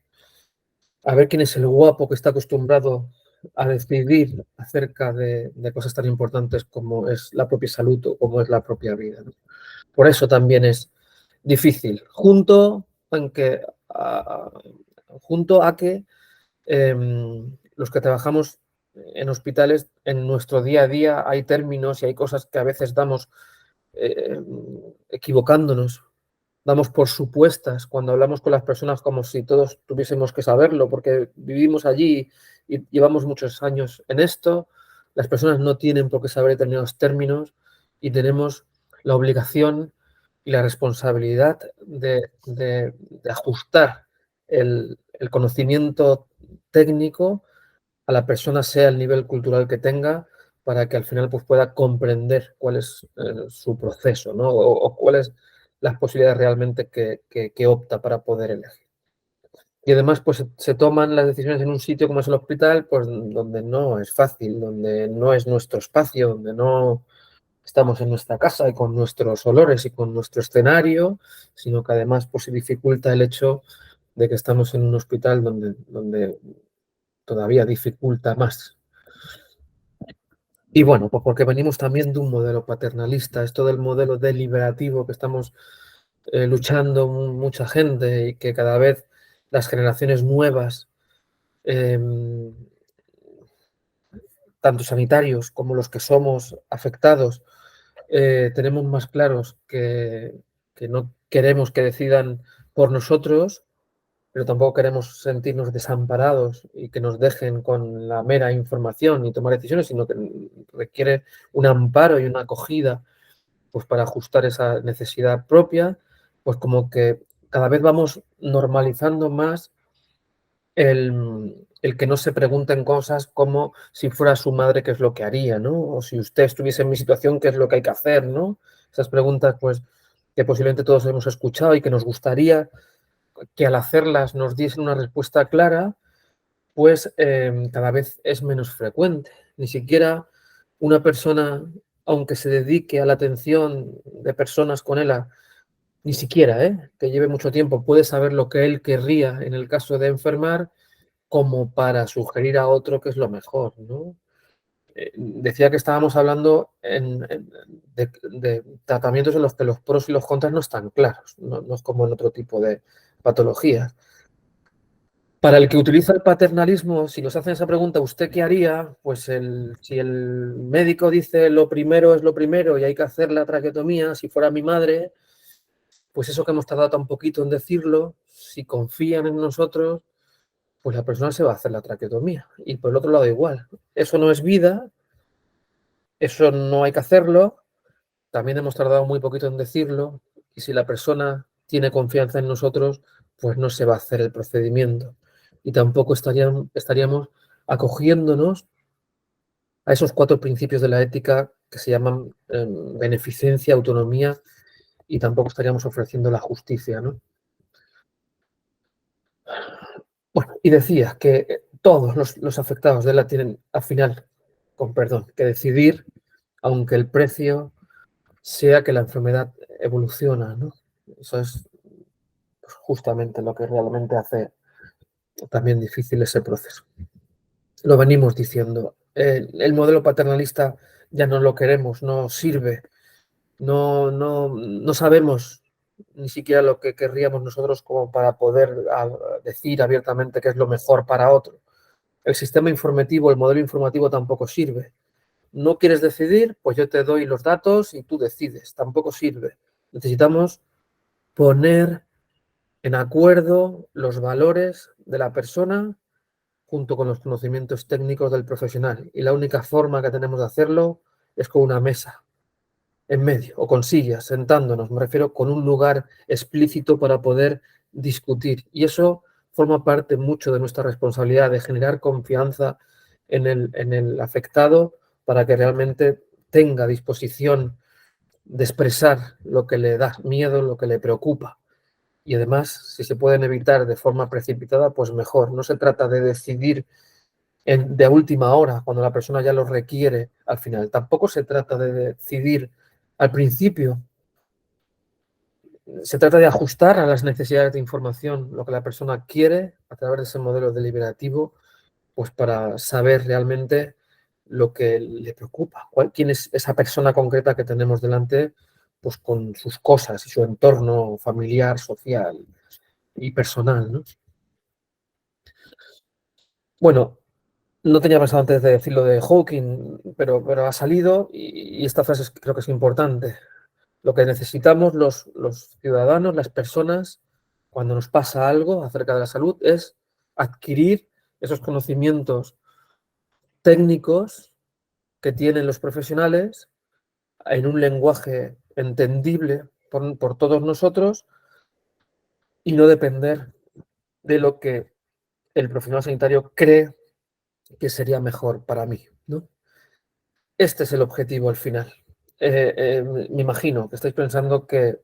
A ver quién es el guapo que está acostumbrado a decidir acerca de cosas tan importantes como es la propia salud o como es la propia vida, ¿no? Por eso también es difícil, junto a que los que trabajamos en hospitales, en nuestro día a día hay términos y hay cosas que a veces damos eh, equivocándonos, damos por supuestas cuando hablamos con las personas como si todos tuviésemos que saberlo, porque vivimos allí y llevamos muchos años en esto. Las personas no tienen por qué saber determinados términos y tenemos la obligación y la responsabilidad de ajustar el conocimiento técnico a la persona, sea el nivel cultural que tenga, para que al final pues, pueda comprender cuál es su proceso, ¿no? O cuáles las posibilidades realmente que opta para poder elegir. Y además, pues se toman las decisiones en un sitio como es el hospital, pues donde no es fácil, donde no es nuestro espacio, donde no estamos en nuestra casa y con nuestros olores y con nuestro escenario, sino que además pues, se dificulta el hecho de que estamos en un hospital donde todavía dificulta más. Y bueno, pues porque venimos también de un modelo paternalista, esto del modelo deliberativo que estamos luchando mucha gente y que cada vez las generaciones nuevas, eh, tanto sanitarios como los que somos afectados, tenemos más claros que no queremos que decidan por nosotros, pero tampoco queremos sentirnos desamparados y que nos dejen con la mera información y tomar decisiones, sino que requiere un amparo y una acogida pues para ajustar esa necesidad propia, pues como que cada vez vamos normalizando más el que no se pregunten cosas como si fuera su madre, qué es lo que haría, ¿no? O si usted estuviese en mi situación, qué es lo que hay que hacer, ¿no? Esas preguntas, pues, que posiblemente todos hemos escuchado y que nos gustaría que al hacerlas nos diesen una respuesta clara, pues cada vez es menos frecuente. Ni siquiera una persona, aunque se dedique a la atención de personas con ELA, ni siquiera, que lleve mucho tiempo, puede saber lo que él querría en el caso de enfermar, como para sugerir a otro que es lo mejor, ¿no? Decía que estábamos hablando de tratamientos en los que los pros y los contras no están claros, no es como en otro tipo de patologías. Para el que utiliza el paternalismo, si nos hacen esa pregunta, ¿usted qué haría? Pues si el médico dice lo primero es lo primero y hay que hacer la traqueotomía, si fuera mi madre, pues eso que hemos tardado tan poquito en decirlo, si confían en nosotros, pues la persona se va a hacer la traqueotomía. Y por el otro lado igual. Eso no es vida, eso no hay que hacerlo, también hemos tardado muy poquito en decirlo, y si la persona tiene confianza en nosotros, pues no se va a hacer el procedimiento. Y tampoco estaríamos acogiéndonos a esos 4 principios de la ética que se llaman beneficencia, autonomía, y tampoco estaríamos ofreciendo la justicia, ¿no? Bueno, y decía que todos los afectados de la tienen al final, con perdón, que decidir, aunque el precio sea que la enfermedad evoluciona, ¿no? Eso es pues, justamente lo que realmente hace también difícil ese proceso. Lo venimos diciendo. El modelo paternalista ya no lo queremos, no sirve, no sabemos ni siquiera lo que querríamos nosotros como para poder decir abiertamente qué es lo mejor para otro. El sistema informativo, el modelo informativo tampoco sirve. No quieres decidir, pues yo te doy los datos y tú decides. Tampoco sirve. Necesitamos poner en acuerdo los valores de la persona junto con los conocimientos técnicos del profesional. Y la única forma que tenemos de hacerlo es con una mesa. en medio, o con sillas, sentándonos, me refiero con un lugar explícito para poder discutir. Y eso forma parte mucho de nuestra responsabilidad de generar confianza en el afectado para que realmente tenga disposición de expresar lo que le da miedo, lo que le preocupa. Y además, si se pueden evitar de forma precipitada, pues mejor. No se trata de decidir de última hora, cuando la persona ya lo requiere al final. Tampoco se trata de decidir al principio. Se trata de ajustar a las necesidades de información lo que la persona quiere a través de ese modelo deliberativo, pues para saber realmente lo que le preocupa, quién es esa persona concreta que tenemos delante, pues con sus cosas y su entorno familiar, social y personal, ¿no? Bueno, no tenía pensado antes de decir lo de Hawking, pero ha salido y esta frase creo que es importante. Lo que necesitamos los ciudadanos, las personas, cuando nos pasa algo acerca de la salud, es adquirir esos conocimientos técnicos que tienen los profesionales en un lenguaje entendible por todos nosotros y no depender de lo que el profesional sanitario cree que sería mejor para mí, ¿no? Este es el objetivo al final. Me imagino que estáis pensando que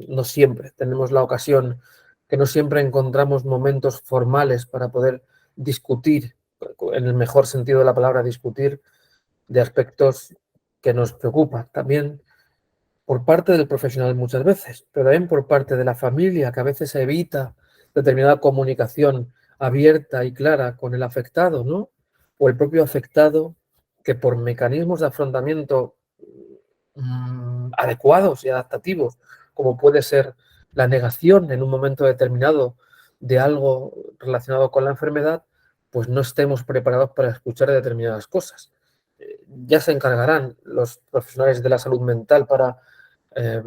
no siempre tenemos la ocasión, que no siempre encontramos momentos formales para poder discutir, en el mejor sentido de la palabra, discutir de aspectos que nos preocupan. También por parte del profesional muchas veces, pero también por parte de la familia, que a veces evita determinada comunicación abierta y clara con el afectado, ¿no? O el propio afectado que por mecanismos de afrontamiento adecuados y adaptativos, como puede ser la negación en un momento determinado de algo relacionado con la enfermedad, pues no estemos preparados para escuchar determinadas cosas. Ya se encargarán los profesionales de la salud mental para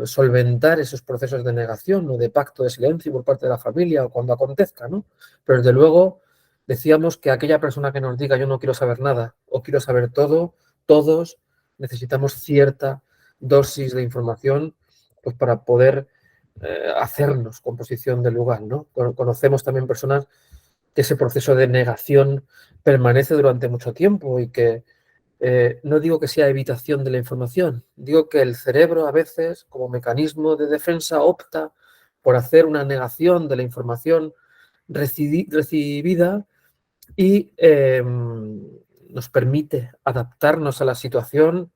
solventar esos procesos de negación o de pacto de silencio por parte de la familia o cuando acontezca, ¿no? Pero desde luego decíamos que aquella persona que nos diga yo no quiero saber nada o quiero saber todo, todos necesitamos cierta dosis de información pues para poder hacernos con posición de lugar, ¿no? Conocemos también personas que ese proceso de negación permanece durante mucho tiempo y que no digo que sea evitación de la información, digo que el cerebro a veces, como mecanismo de defensa, opta por hacer una negación de la información recibida y nos permite adaptarnos a la situación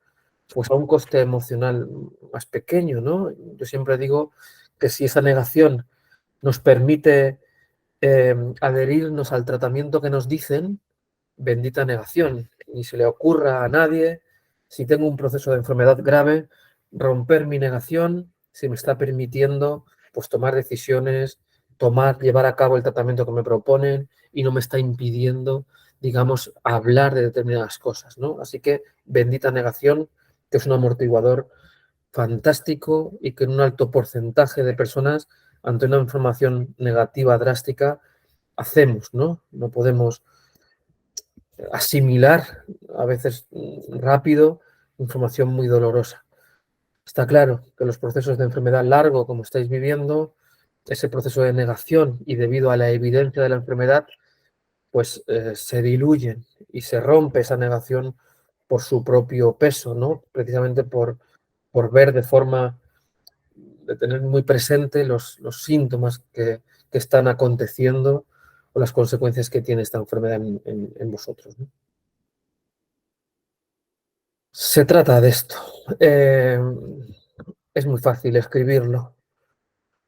pues a un coste emocional más pequeño, ¿no? Yo siempre digo que si esa negación nos permite adherirnos al tratamiento que nos dicen, bendita negación, ni se le ocurra a nadie, si tengo un proceso de enfermedad grave, romper mi negación si me está permitiendo pues tomar decisiones, llevar a cabo el tratamiento que me proponen y no me está impidiendo, digamos, hablar de determinadas cosas, ¿no? Así que bendita negación, que es un amortiguador fantástico y que en un alto porcentaje de personas ante una información negativa drástica hacemos, ¿no? No podemos asimilar a veces rápido información muy dolorosa. Está claro que los procesos de enfermedad largo, como estáis viviendo, ese proceso de negación y debido a la evidencia de la enfermedad, pues se diluyen y se rompe esa negación por su propio peso, ¿no? Precisamente por ver de forma de tener muy presente los síntomas que están aconteciendo o las consecuencias que tiene esta enfermedad en vosotros, ¿no? Se trata de esto. Es muy fácil escribirlo,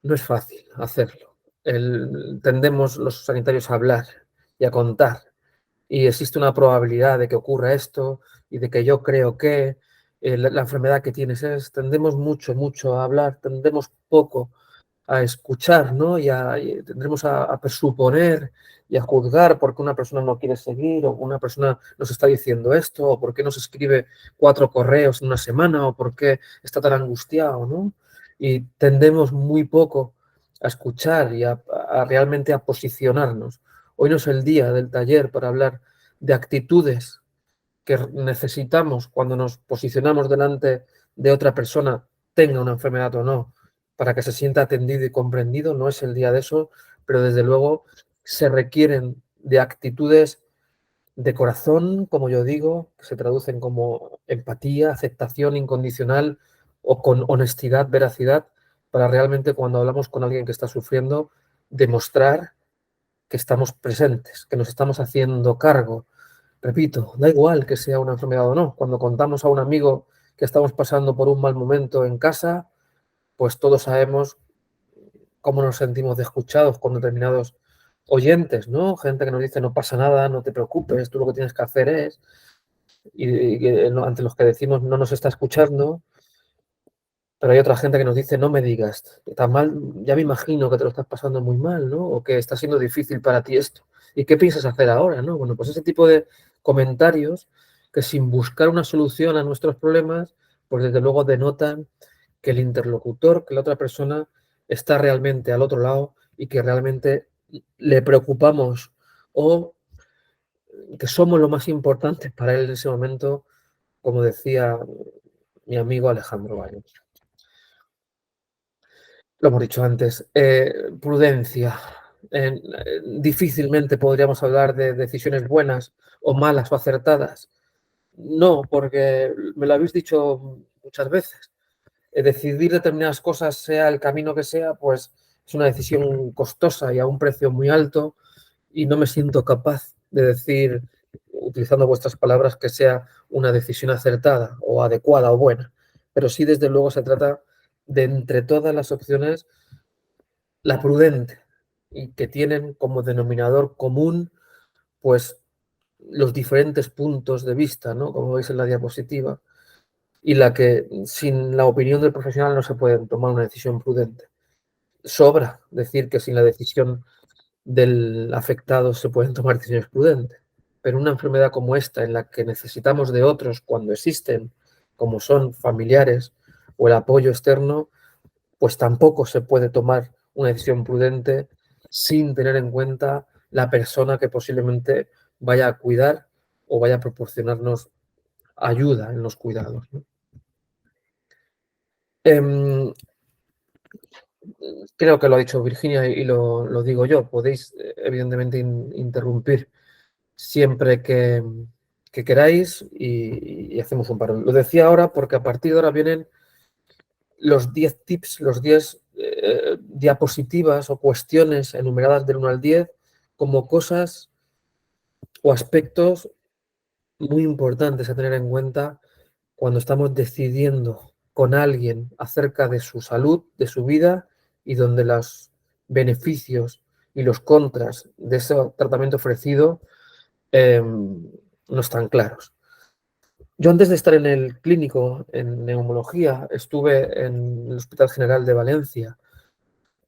no es fácil hacerlo. Tendemos los sanitarios a hablar y a contar, y existe una probabilidad de que ocurra esto y de que yo creo que la enfermedad que tienes es, tendemos mucho a hablar, tendemos poco a escuchar, ¿no? Y tendremos a presuponer y a juzgar por qué una persona no quiere seguir o una persona nos está diciendo esto o por qué nos escribe 4 correos en una semana o por qué está tan angustiado, ¿no? Y tendemos muy poco a escuchar y a realmente a posicionarnos. Hoy no es el día del taller para hablar de actitudes que necesitamos cuando nos posicionamos delante de otra persona, tenga una enfermedad o no, para que se sienta atendido y comprendido. No es el día de eso, pero desde luego se requieren de actitudes de corazón, como yo digo, que se traducen como empatía, aceptación incondicional o con honestidad, veracidad, para realmente cuando hablamos con alguien que está sufriendo, demostrar que estamos presentes, que nos estamos haciendo cargo. Repito, da igual que sea una enfermedad o no. Cuando contamos a un amigo que estamos pasando por un mal momento en casa, pues todos sabemos cómo nos sentimos de escuchados con determinados oyentes, ¿no? Gente que nos dice no pasa nada, no te preocupes, tú lo que tienes que hacer es, ante los que decimos no nos está escuchando, pero hay otra gente que nos dice no me digas, tan mal, ya me imagino que te lo estás pasando muy mal, ¿no? O que está siendo difícil para ti esto. ¿Y qué piensas hacer ahora, no? Bueno, pues ese tipo de comentarios que sin buscar una solución a nuestros problemas, pues desde luego denotan que el interlocutor, que la otra persona está realmente al otro lado y que realmente le preocupamos o que somos lo más importante para él en ese momento, como decía mi amigo Alejandro Baños. Lo hemos dicho antes, prudencia. Difícilmente podríamos hablar de decisiones buenas o malas o acertadas. No, porque me lo habéis dicho muchas veces. Decidir determinadas cosas, sea el camino que sea, pues es una decisión costosa y a un precio muy alto y no me siento capaz de decir, utilizando vuestras palabras, que sea una decisión acertada o adecuada o buena. Pero sí, desde luego, se trata de entre todas las opciones la prudente y que tienen como denominador común pues los diferentes puntos de vista, ¿no? Como veis en la diapositiva, y la que sin la opinión del profesional no se puede tomar una decisión prudente. Sobra decir que sin la decisión del afectado se pueden tomar decisiones prudentes, pero una enfermedad como esta, en la que necesitamos de otros cuando existen, como son familiares o el apoyo externo, pues tampoco se puede tomar una decisión prudente sin tener en cuenta la persona que posiblemente vaya a cuidar o vaya a proporcionarnos ayuda en los cuidados, ¿no? Creo que lo ha dicho Virginia y lo digo yo. Podéis, evidentemente, interrumpir siempre que queráis y hacemos un parón. Lo decía ahora porque a partir de ahora vienen los 10 tips, los 10 diapositivas o cuestiones enumeradas del 1 al 10 como cosas o aspectos muy importantes a tener en cuenta cuando estamos decidiendo con alguien acerca de su salud, de su vida y donde los beneficios y los contras de ese tratamiento ofrecido no están claros. Yo antes de estar en el clínico en neumología estuve en el Hospital General de Valencia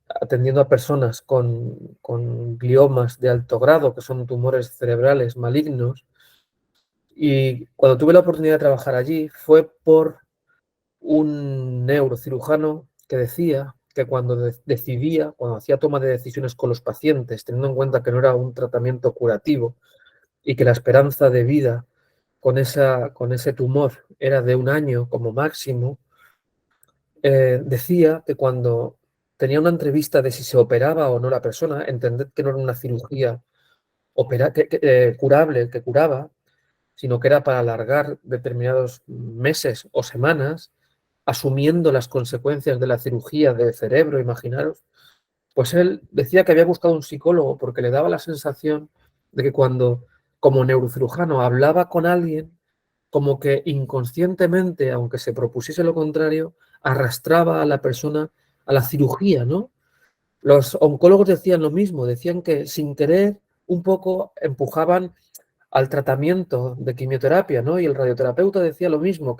atendiendo a personas con gliomas de alto grado, que son tumores cerebrales malignos, y cuando tuve la oportunidad de trabajar allí fue por un neurocirujano que decía que cuando decidía, cuando hacía toma de decisiones con los pacientes, teniendo en cuenta que no era un tratamiento curativo y que la esperanza de vida con ese tumor era de 1 año como máximo, decía que cuando tenía una entrevista de si se operaba o no la persona, entended que no era una cirugía curable, que curaba, sino que era para alargar determinados meses o semanas, asumiendo las consecuencias de la cirugía de cerebro, imaginaros, pues él decía que había buscado un psicólogo porque le daba la sensación de que cuando, como neurocirujano, hablaba con alguien, como que inconscientemente, aunque se propusiese lo contrario, arrastraba a la persona a la cirugía, ¿no? Los oncólogos decían lo mismo, decían que sin querer un poco empujaban al tratamiento de quimioterapia, ¿no? Y el radioterapeuta decía lo mismo,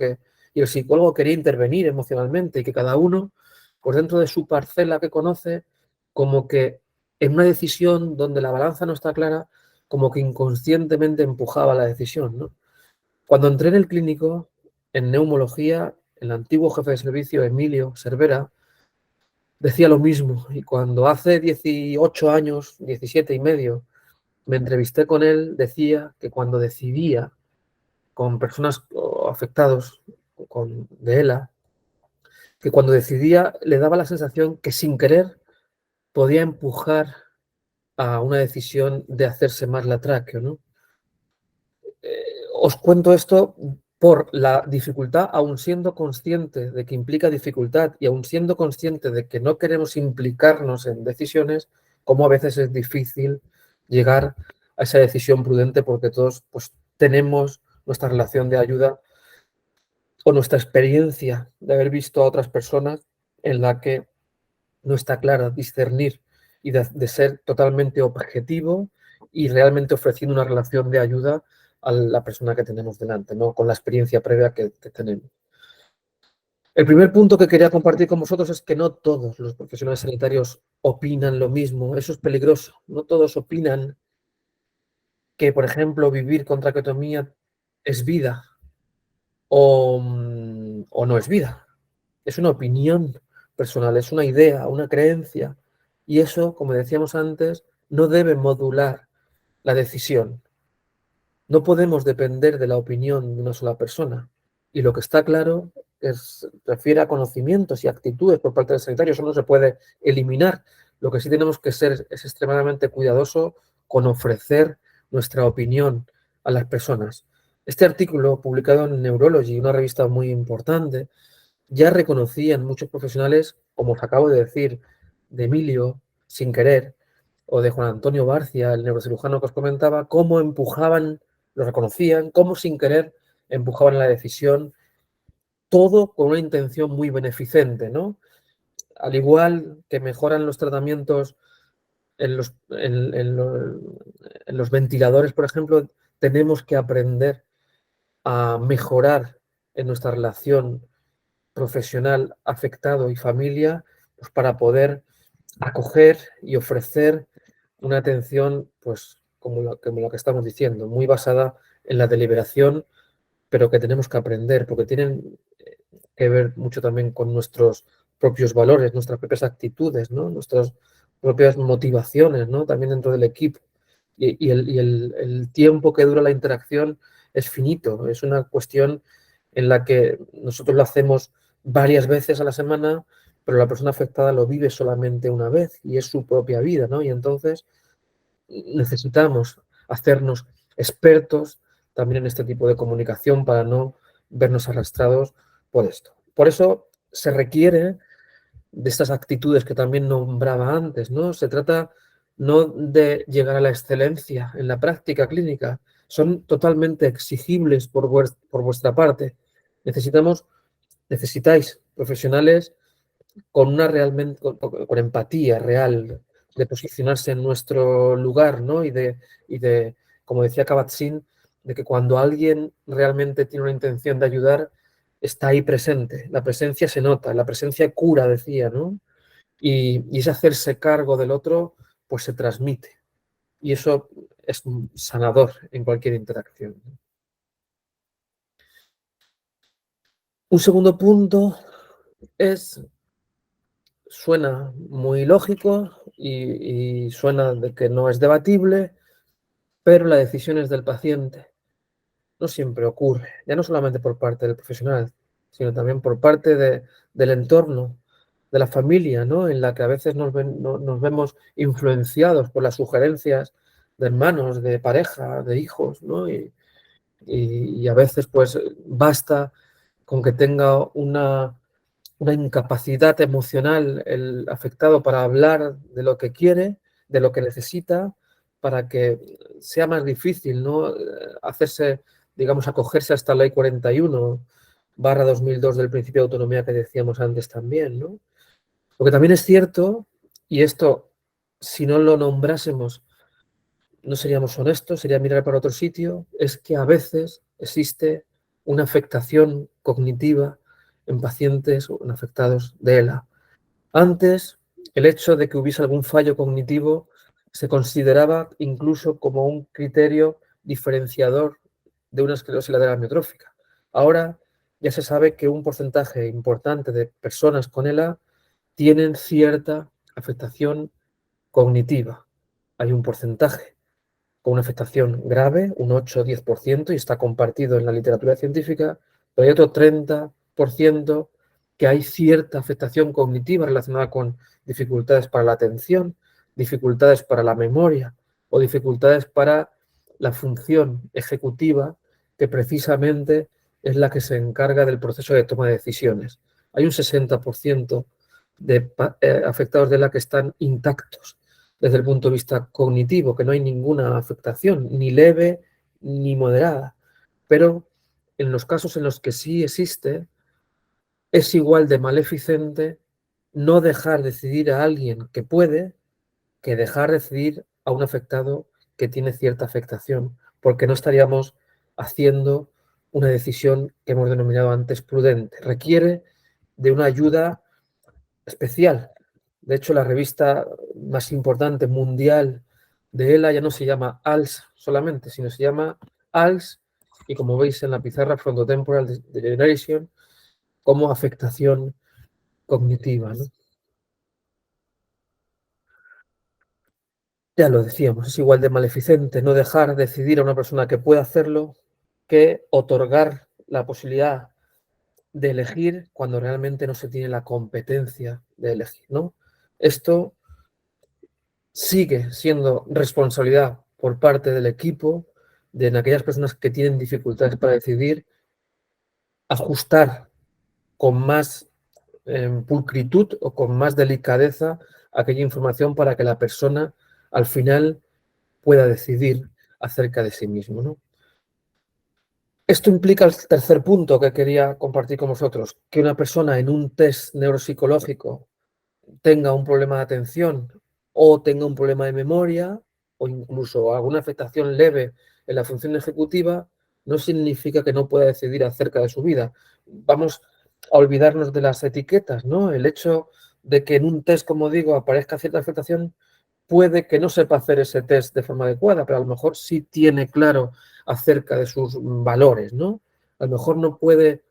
y el psicólogo quería intervenir emocionalmente y que cada uno, pues dentro de su parcela que conoce, como que en una decisión donde la balanza no está clara, como que inconscientemente empujaba la decisión, ¿no? Cuando entré en el clínico, en neumología, el antiguo jefe de servicio, Emilio Cervera, decía lo mismo. Y cuando hace 18 años, 17 y medio, me entrevisté con él, decía que cuando decidía con personas afectados de ELA, que cuando decidía le daba la sensación que sin querer podía empujar a una decisión de hacerse más la tráqueo, ¿no? Os cuento esto por la dificultad, aun siendo consciente de que implica dificultad y aun siendo consciente de que no queremos implicarnos en decisiones, como a veces es difícil llegar a esa decisión prudente porque todos pues, tenemos nuestra relación de ayuda o nuestra experiencia de haber visto a otras personas en la que no está clara discernir y de ser totalmente objetivo y realmente ofreciendo una relación de ayuda a la persona que tenemos delante, ¿no? Con la experiencia previa que tenemos. El primer punto que quería compartir con vosotros es que no todos los profesionales sanitarios opinan lo mismo. Eso es peligroso. No todos opinan que, por ejemplo, vivir con traqueotomía es vida o no es vida. Es una opinión personal, es una idea, una creencia. Y eso, como decíamos antes, no debe modular la decisión. No podemos depender de la opinión de una sola persona. Y lo que está claro refiere a conocimientos y actitudes por parte del sanitario. Eso no se puede eliminar. Lo que sí tenemos que ser es extremadamente cuidadoso con ofrecer nuestra opinión a las personas. Este artículo, publicado en Neurology, una revista muy importante, ya reconocían muchos profesionales, como os acabo de decir, de Emilio, sin querer, o de Juan Antonio Barcia, el neurocirujano que os comentaba, cómo empujaban, lo reconocían, cómo sin querer empujaban la decisión, todo con una intención muy beneficente, ¿no? Al igual que mejoran los tratamientos en los ventiladores, por ejemplo, tenemos que aprender a mejorar en nuestra relación profesional, afectado y familia, pues para poder acoger y ofrecer una atención, pues como lo que estamos diciendo, muy basada en la deliberación, pero que tenemos que aprender, porque tienen que ver mucho también con nuestros propios valores, nuestras propias actitudes, ¿no? Nuestras propias motivaciones, ¿no? También dentro del equipo. El tiempo que dura la interacción es finito, es una cuestión en la que nosotros lo hacemos varias veces a la semana, pero la persona afectada lo vive solamente una vez y es su propia vida, ¿no? Y entonces necesitamos hacernos expertos también en este tipo de comunicación para no vernos arrastrados por esto. Por eso se requiere de estas actitudes que también nombraba antes, ¿no? Se trata no de llegar a la excelencia en la práctica clínica, son totalmente exigibles por vuestra parte. Necesitáis profesionales con una realmente con empatía real, de posicionarse en nuestro lugar, ¿no? Y de como decía Kabat-Zinn, de que cuando alguien realmente tiene una intención de ayudar, está ahí presente. La presencia se nota, la presencia cura, decía, ¿no? Y ese hacerse cargo del otro, pues se transmite. Y eso es sanador en cualquier interacción. Un segundo punto suena muy lógico y suena de que no es debatible, pero la decisión es del paciente. No siempre ocurre, ya no solamente por parte del profesional, sino también por parte del entorno, de la familia, ¿no? En la que a veces nos vemos influenciados por las sugerencias de hermanos, de pareja, de hijos, ¿no? Y a veces pues basta con que tenga una incapacidad emocional el afectado para hablar de lo que quiere, de lo que necesita, para que sea más difícil, ¿no? Hacerse, digamos, acogerse a esta ley 41/2002 del principio de autonomía que decíamos antes también, ¿no? Lo que también es cierto, y esto, si no lo nombrásemos, no seríamos honestos, sería mirar para otro sitio, es que a veces existe una afectación cognitiva en pacientes o en afectados de ELA. Antes, el hecho de que hubiese algún fallo cognitivo se consideraba incluso como un criterio diferenciador de una esclerosis lateral amiotrófica. Ahora ya se sabe que un porcentaje importante de personas con ELA tienen cierta afectación cognitiva. Hay un porcentaje con una afectación grave, un 8 o 10%, y está compartido en la literatura científica, pero hay otro 30% que hay cierta afectación cognitiva relacionada con dificultades para la atención, dificultades para la memoria o dificultades para la función ejecutiva, que precisamente es la que se encarga del proceso de toma de decisiones. Hay un 60% de afectados de la que están intactos desde el punto de vista cognitivo, que no hay ninguna afectación, ni leve ni moderada. Pero en los casos en los que sí existe, es igual de maleficente no dejar decidir a alguien que puede que dejar decidir a un afectado que tiene cierta afectación, porque no estaríamos haciendo una decisión que hemos denominado antes prudente. Requiere de una ayuda especial. De hecho, la revista más importante mundial de ELA ya no se llama ALS solamente, sino se llama ALS, y como veis en la pizarra, Frontotemporal Degeneration, como afectación cognitiva, ¿no? Ya lo decíamos, es igual de maleficente no dejar decidir a una persona que puede hacerlo que otorgar la posibilidad de elegir cuando realmente no se tiene la competencia de elegir, ¿no? Esto sigue siendo responsabilidad por parte del equipo, de en aquellas personas que tienen dificultades para decidir, ajustar con más pulcritud o con más delicadeza aquella información para que la persona al final pueda decidir acerca de sí mismo, ¿no? Esto implica el tercer punto que quería compartir con vosotros, que una persona en un test neuropsicológico tenga un problema de atención o tenga un problema de memoria o incluso alguna afectación leve en la función ejecutiva, no significa que no pueda decidir acerca de su vida. Vamos a olvidarnos de las etiquetas, ¿no? El hecho de que en un test, como digo, aparezca cierta afectación, puede que no sepa hacer ese test de forma adecuada, pero a lo mejor sí tiene claro acerca de sus valores, ¿no? A lo mejor no puede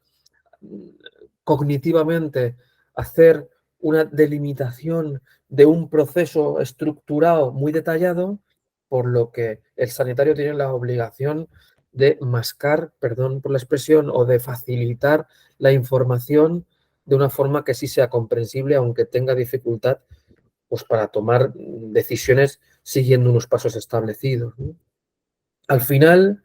cognitivamente hacer una delimitación de un proceso estructurado muy detallado, por lo que el sanitario tiene la obligación de mascar, perdón por la expresión, o de facilitar la información de una forma que sí sea comprensible, aunque tenga dificultad pues, para tomar decisiones siguiendo unos pasos establecidos, ¿no? Al final,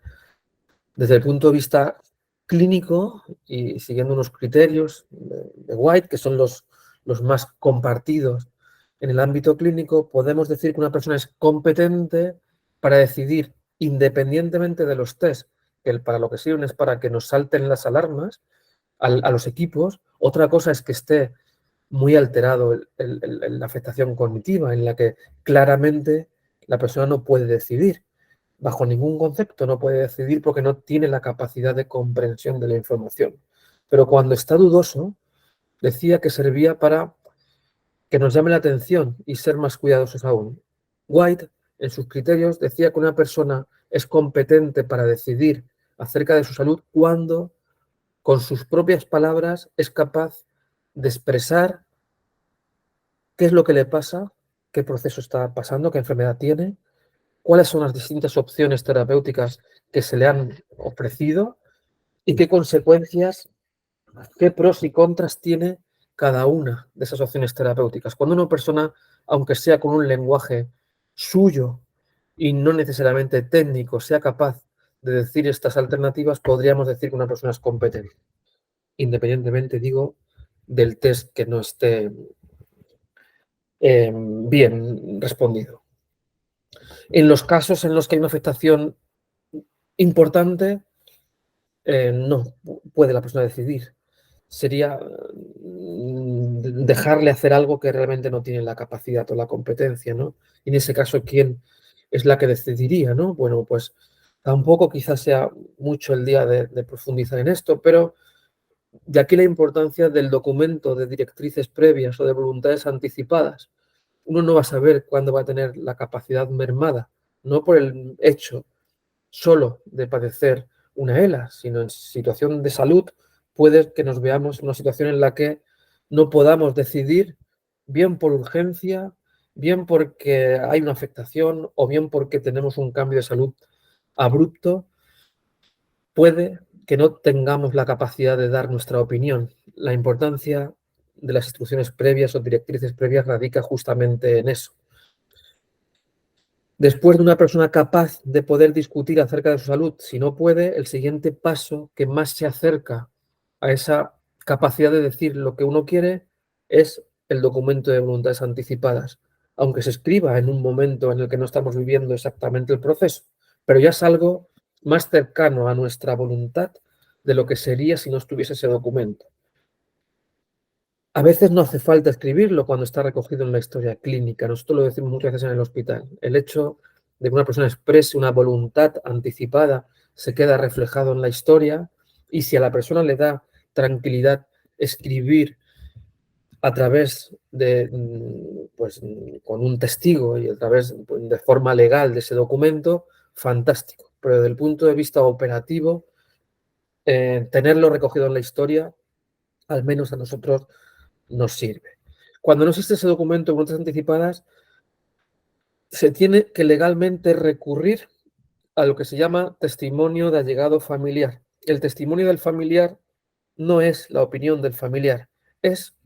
desde el punto de vista clínico y siguiendo unos criterios de White, que son los más compartidos en el ámbito clínico, podemos decir que una persona es competente para decidir, independientemente de los test, que para lo que sirven es para que nos salten las alarmas a los equipos. Otra cosa es que esté muy alterado la afectación cognitiva, en la que claramente la persona no puede decidir. Bajo ningún concepto no puede decidir porque no tiene la capacidad de comprensión de la información. Pero cuando está dudoso, decía que servía para que nos llame la atención y ser más cuidadosos aún. White, en sus criterios, decía que una persona es competente para decidir acerca de su salud cuando, con sus propias palabras, es capaz de expresar qué es lo que le pasa, qué proceso está pasando, qué enfermedad tiene, cuáles son las distintas opciones terapéuticas que se le han ofrecido y qué consecuencias, qué pros y contras tiene cada una de esas opciones terapéuticas. Cuando una persona, aunque sea con un lenguaje suyo y no necesariamente técnico, sea capaz de decir estas alternativas, podríamos decir que una persona es competente, independientemente, digo, del test que no esté bien respondido. En los casos en los que hay una afectación importante, no puede la persona decidir. Sería dejarle hacer algo que realmente no tiene la capacidad o la competencia, ¿no? Y en ese caso, ¿quién es la que decidiría, no? Bueno, pues tampoco quizás sea mucho el día de profundizar en esto, pero de aquí la importancia del documento de directrices previas o de voluntades anticipadas. Uno no va a saber cuándo va a tener la capacidad mermada, no por el hecho solo de padecer una ELA, sino en situación de salud puede que nos veamos en una situación en la que no podamos decidir, bien por urgencia, bien porque hay una afectación o bien porque tenemos un cambio de salud abrupto. Puede que no tengamos la capacidad de dar nuestra opinión. La importancia de las instrucciones previas o directrices previas radica justamente en eso. Después de una persona capaz de poder discutir acerca de su salud, si no puede, el siguiente paso que más se acerca a esa capacidad de decir lo que uno quiere es el documento de voluntades anticipadas, aunque se escriba en un momento en el que no estamos viviendo exactamente el proceso, pero ya es algo más cercano a nuestra voluntad de lo que sería si no estuviese ese documento. A veces no hace falta escribirlo cuando está recogido en la historia clínica. Nosotros lo decimos muchas veces en el hospital. El hecho de que una persona exprese una voluntad anticipada se queda reflejado en la historia, y si a la persona le da tranquilidad escribir a través de, pues, con un testigo y a través de forma legal de ese documento, fantástico. Pero desde el punto de vista operativo, tenerlo recogido en la historia, al menos a nosotros nos sirve. Cuando no existe ese documento de voluntades anticipadas, se tiene que legalmente recurrir a lo que se llama testimonio de allegado familiar. El testimonio del familiar no es la opinión del familiar, es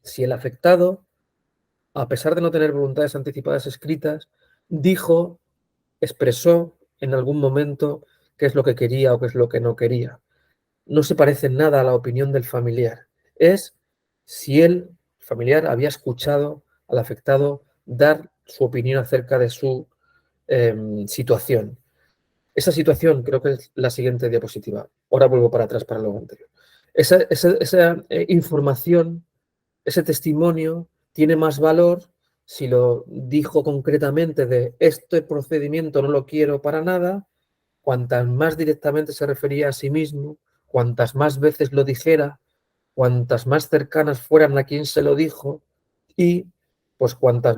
si el afectado, a pesar de no tener voluntades anticipadas escritas, dijo, expresó en algún momento qué es lo que quería o qué es lo que no quería. No se parece en nada a la opinión del familiar. Es si el familiar había escuchado al afectado dar su opinión acerca de su situación. Esa situación creo que es la siguiente diapositiva. Ahora vuelvo para atrás para lo anterior. Esa información, ese testimonio tiene más valor si lo dijo concretamente de este procedimiento no lo quiero para nada, cuantas más directamente se refería a sí mismo, cuantas más veces lo dijera, cuantas más cercanas fueran a quien se lo dijo, y pues cuantas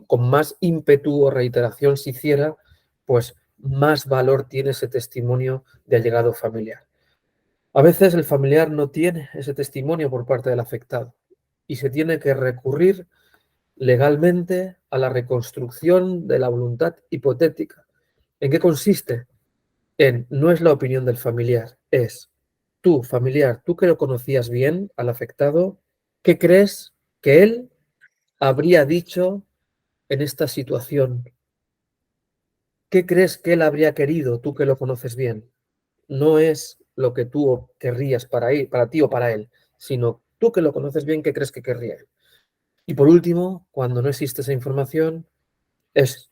con más ímpetu o reiteración se hiciera, pues más valor tiene ese testimonio de allegado familiar. A veces el familiar no tiene ese testimonio por parte del afectado y se tiene que recurrir legalmente a la reconstrucción de la voluntad hipotética. ¿En qué consiste? No es la opinión del familiar, es tú, familiar, tú que lo conocías bien al afectado, ¿qué crees que él habría dicho en esta situación? ¿Qué crees que él habría querido, tú que lo conoces bien? No es lo que tú querrías para él, para ti o para él, sino tú que lo conoces bien, ¿qué crees que querría él? Y por último, cuando no existe esa información, es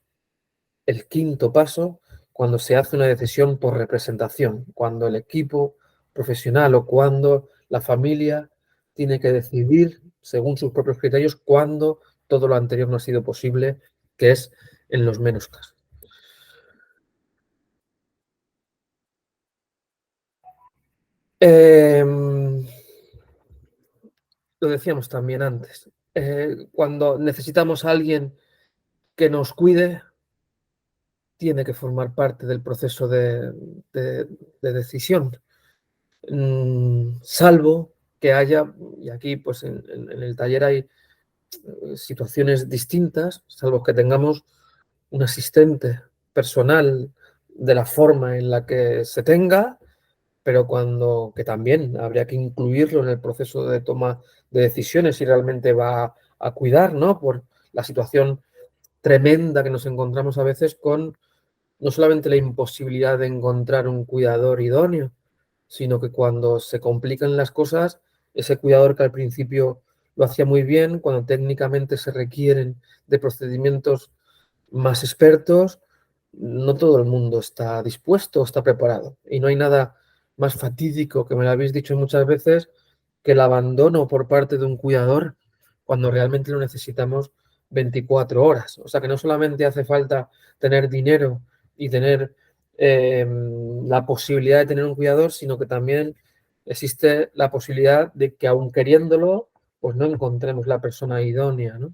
el quinto paso cuando se hace una decisión por representación, cuando el equipo profesional o cuando la familia tiene que decidir según sus propios criterios cuando todo lo anterior no ha sido posible, que es en los menos casos. Lo decíamos también antes, cuando necesitamos a alguien que nos cuide, tiene que formar parte del proceso de decisión, salvo que haya, y aquí pues en el taller hay situaciones distintas, salvo que tengamos un asistente personal de la forma en la que se tenga, pero que también habría que incluirlo en el proceso de toma de decisiones si realmente va a cuidar, ¿no? Por la situación tremenda que nos encontramos a veces con no solamente la imposibilidad de encontrar un cuidador idóneo, sino que cuando se complican las cosas, ese cuidador que al principio lo hacía muy bien, cuando técnicamente se requieren de procedimientos más expertos, no todo el mundo está dispuesto o está preparado. Y no hay nada más fatídico, que me lo habéis dicho muchas veces, que el abandono por parte de un cuidador cuando realmente lo necesitamos 24 horas. O sea que no solamente hace falta tener dinero y tener la posibilidad de tener un cuidador, sino que también existe la posibilidad de que aun queriéndolo, pues no encontremos la persona idónea, ¿no?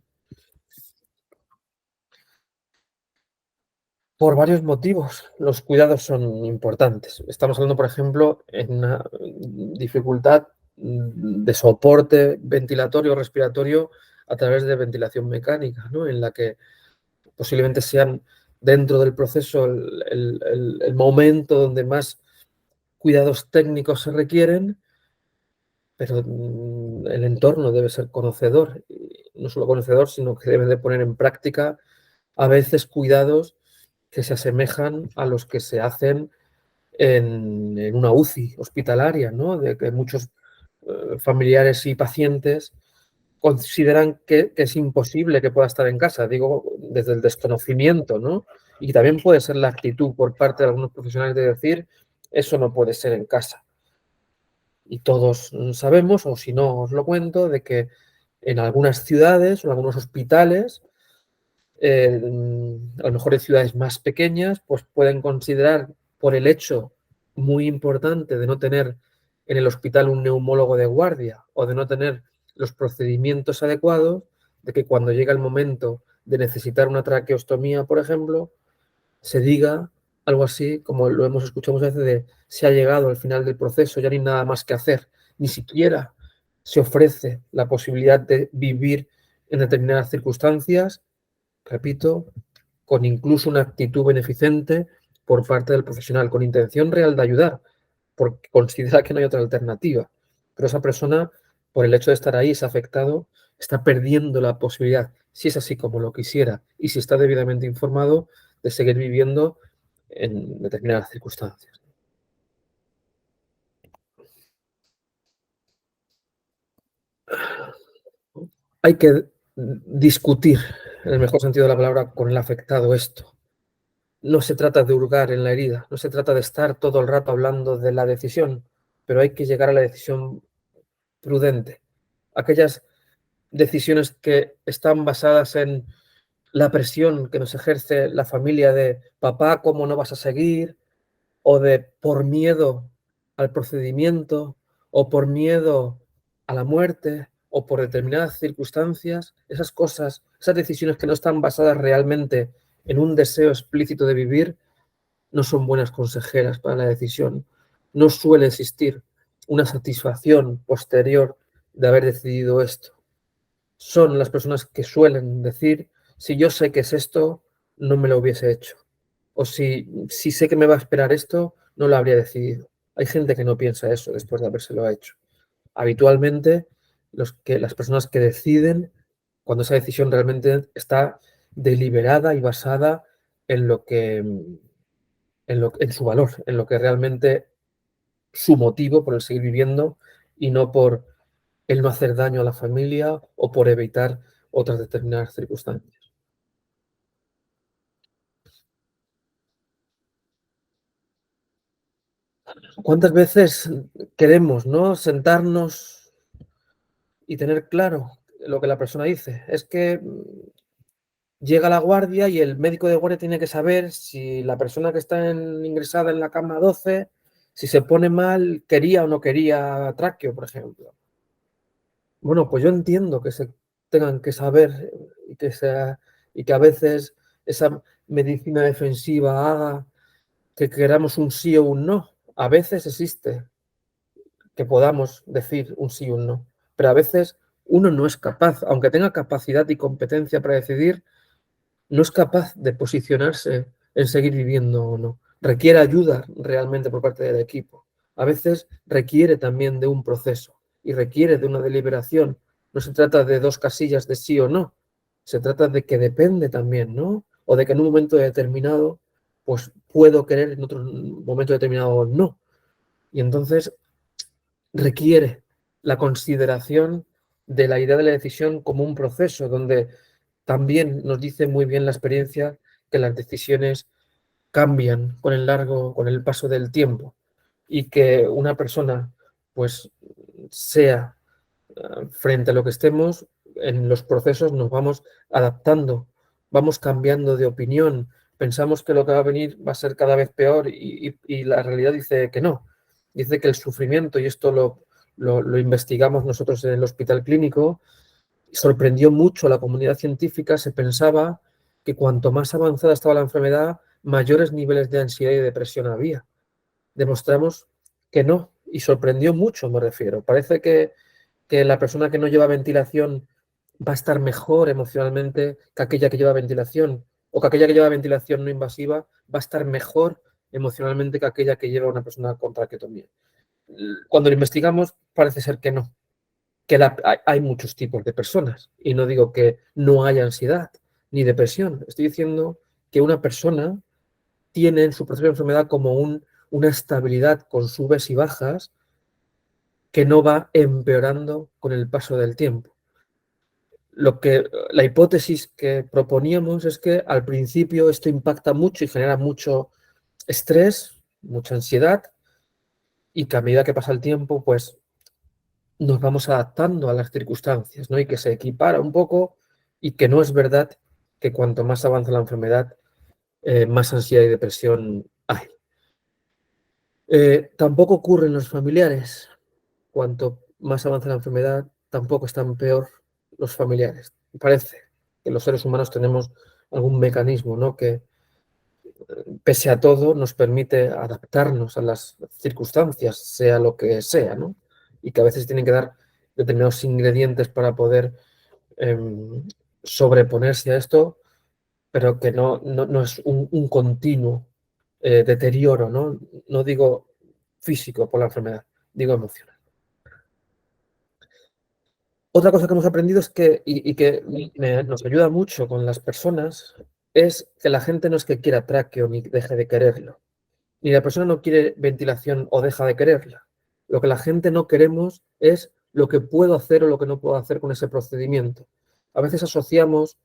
Por varios motivos, los cuidados son importantes. Estamos hablando, por ejemplo, en una dificultad de soporte ventilatorio o respiratorio a través de ventilación mecánica, ¿no? En la que posiblemente sean dentro del proceso el momento donde más cuidados técnicos se requieren, pero el entorno debe ser conocedor, y no solo conocedor, sino que debe de poner en práctica a veces cuidados que se asemejan a los que se hacen en una UCI hospitalaria, ¿no? De que muchos familiares y pacientes consideran que es imposible que pueda estar en casa, digo, desde el desconocimiento, ¿no? Y también puede ser la actitud por parte de algunos profesionales de decir, eso no puede ser en casa. Y todos sabemos, o si no os lo cuento, de que en algunas ciudades o en algunos hospitales, a lo mejor en ciudades más pequeñas, pues pueden considerar por el hecho muy importante de no tener en el hospital un neumólogo de guardia o de no tener los procedimientos adecuados, de que cuando llega el momento de necesitar una traqueostomía, por ejemplo, se diga algo así, como lo hemos escuchado muchas veces, de se ha llegado al final del proceso, ya no hay nada más que hacer. Ni siquiera se ofrece la posibilidad de vivir en determinadas circunstancias, repito, con incluso una actitud beneficente por parte del profesional, con intención real de ayudar, porque considera que no hay otra alternativa. Pero esa persona, por el hecho de estar ahí, es afectado, está perdiendo la posibilidad, si es así como lo quisiera y si está debidamente informado, de seguir viviendo en determinadas circunstancias. Hay que discutir, en el mejor sentido de la palabra, con el afectado esto. No se trata de hurgar en la herida, no se trata de estar todo el rato hablando de la decisión, pero hay que llegar a la decisión prudente. Aquellas decisiones que están basadas en la presión que nos ejerce la familia de papá, ¿cómo no vas a seguir? O de por miedo al procedimiento, o por miedo a la muerte, o por determinadas circunstancias, esas cosas, esas decisiones que no están basadas realmente en un deseo explícito de vivir, no son buenas consejeras para la decisión. No suele existir una satisfacción posterior de haber decidido esto. Son las personas que suelen decir, si yo sé que es esto, no me lo hubiese hecho. O si sé que me va a esperar esto, no lo habría decidido. Hay gente que no piensa eso después de habérselo hecho. Habitualmente, las personas que deciden, cuando esa decisión realmente está deliberada y basada en lo que en su valor, en lo que realmente su motivo por el seguir viviendo y no por el no hacer daño a la familia o por evitar otras determinadas circunstancias. ¿Cuántas veces queremos, ¿no?, sentarnos y tener claro lo que la persona dice? Es que llega la guardia y el médico de guardia tiene que saber si la persona que está ingresada en la cama 12, si se pone mal, quería o no quería tráqueo, por ejemplo. Bueno, pues yo entiendo que se tengan que saber y que a veces esa medicina defensiva haga que queramos un sí o un no. A veces existe que podamos decir un sí o un no, pero a veces uno no es capaz, aunque tenga capacidad y competencia para decidir, no es capaz de posicionarse en seguir viviendo o no. Requiere ayuda realmente por parte del equipo. A veces requiere también de un proceso y requiere de una deliberación. No se trata de dos casillas de sí o no. Se trata de que depende también, ¿no? O de que en un momento determinado, pues puedo querer, en otro momento determinado no. Y entonces requiere la consideración de la idea de la decisión como un proceso donde también nos dice muy bien la experiencia que las decisiones cambian con el paso del tiempo y que una persona pues sea frente a lo que estemos en los procesos nos vamos adaptando, vamos cambiando de opinión, pensamos que lo que va a venir va a ser cada vez peor y la realidad dice que no, dice que el sufrimiento, y esto lo investigamos nosotros en el hospital clínico, sorprendió mucho a la comunidad científica, se pensaba que cuanto más avanzada estaba la enfermedad, mayores niveles de ansiedad y depresión había. Demostramos que no, y sorprendió mucho, me refiero. Parece que la persona que no lleva ventilación va a estar mejor emocionalmente que aquella que lleva ventilación, o que aquella que lleva ventilación no invasiva va a estar mejor emocionalmente que aquella que lleva una persona con traqueotomía. Cuando lo investigamos parece ser que no, que hay muchos tipos de personas y no digo que no haya ansiedad ni depresión, estoy diciendo que una persona tiene en su proceso de enfermedad como una estabilidad con subes y bajas que no va empeorando con el paso del tiempo. La hipótesis que proponíamos es que al principio esto impacta mucho y genera mucho estrés, mucha ansiedad, y que a medida que pasa el tiempo, pues nos vamos adaptando a las circunstancias, ¿no? Y que se equipara un poco y que no es verdad que cuanto más avanza la enfermedad, más ansiedad y depresión hay. Tampoco ocurre en los familiares. Cuanto más avanza la enfermedad, tampoco están peor los familiares. Parece que los seres humanos tenemos algún mecanismo, ¿no? Que pese a todo nos permite adaptarnos a las circunstancias, sea lo que sea, ¿no? Y que a veces tienen que dar determinados ingredientes para poder sobreponerse a esto, pero que no es un continuo deterioro, ¿no? No digo físico por la enfermedad, digo emocional. Otra cosa que hemos aprendido es que, y que nos ayuda mucho con las personas, es que la gente no es que quiera tráqueo ni deje de quererlo. Ni la persona no quiere ventilación o deja de quererla. Lo que la gente no queremos es lo que puedo hacer o lo que no puedo hacer con ese procedimiento. A veces asociamos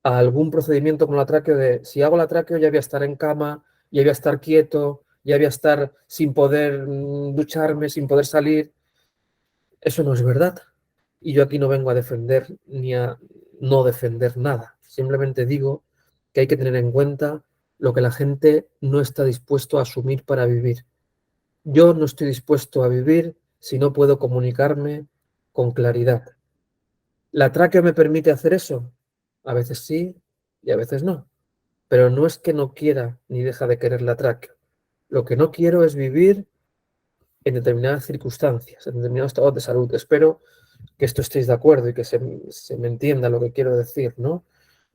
a algún procedimiento con la tráqueo de si hago la tráqueo ya voy a estar en cama, ya voy a estar quieto, ya voy a estar sin poder ducharme, sin poder salir. Eso no es verdad. Y yo aquí no vengo a defender ni a no defender nada. Simplemente digo que hay que tener en cuenta lo que la gente no está dispuesto a asumir para vivir. Yo no estoy dispuesto a vivir si no puedo comunicarme con claridad. ¿La tráquea me permite hacer eso? A veces sí y a veces no. Pero no es que no quiera ni deja de querer la tráquea. Lo que no quiero es vivir en determinadas circunstancias, en determinados estados de salud. Espero que esto estéis de acuerdo y que se me entienda lo que quiero decir, ¿no?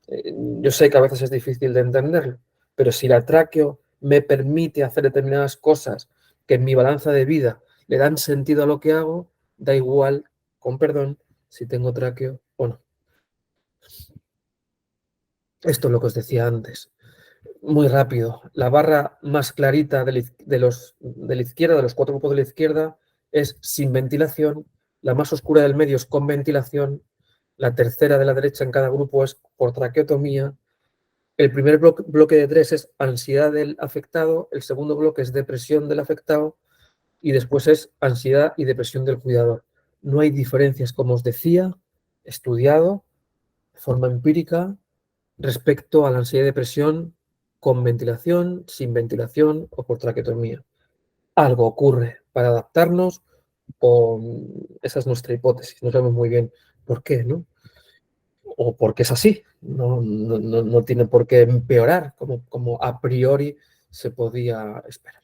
Yo sé que a veces es difícil de entenderlo, pero si la tráqueo me permite hacer determinadas cosas que en mi balanza de vida le dan sentido a lo que hago, da igual, con perdón, si tengo tráqueo o no. Esto es lo que os decía antes. Muy rápido. La barra más clarita de la izquierda, de los 4 grupos de la izquierda, es sin ventilación. La más oscura del medio es con ventilación. La tercera de la derecha en cada grupo es por traqueotomía. El primer bloque de 3 es ansiedad del afectado. El segundo bloque es depresión del afectado. Y después es ansiedad y depresión del cuidador. No hay diferencias, como os decía, estudiado de forma empírica respecto a la ansiedad y depresión con ventilación, sin ventilación o por traqueotomía. Algo ocurre para adaptarnos o esa es nuestra hipótesis. No sabemos muy bien por qué, ¿no? O porque es así. No tiene por qué empeorar como a priori se podía esperar.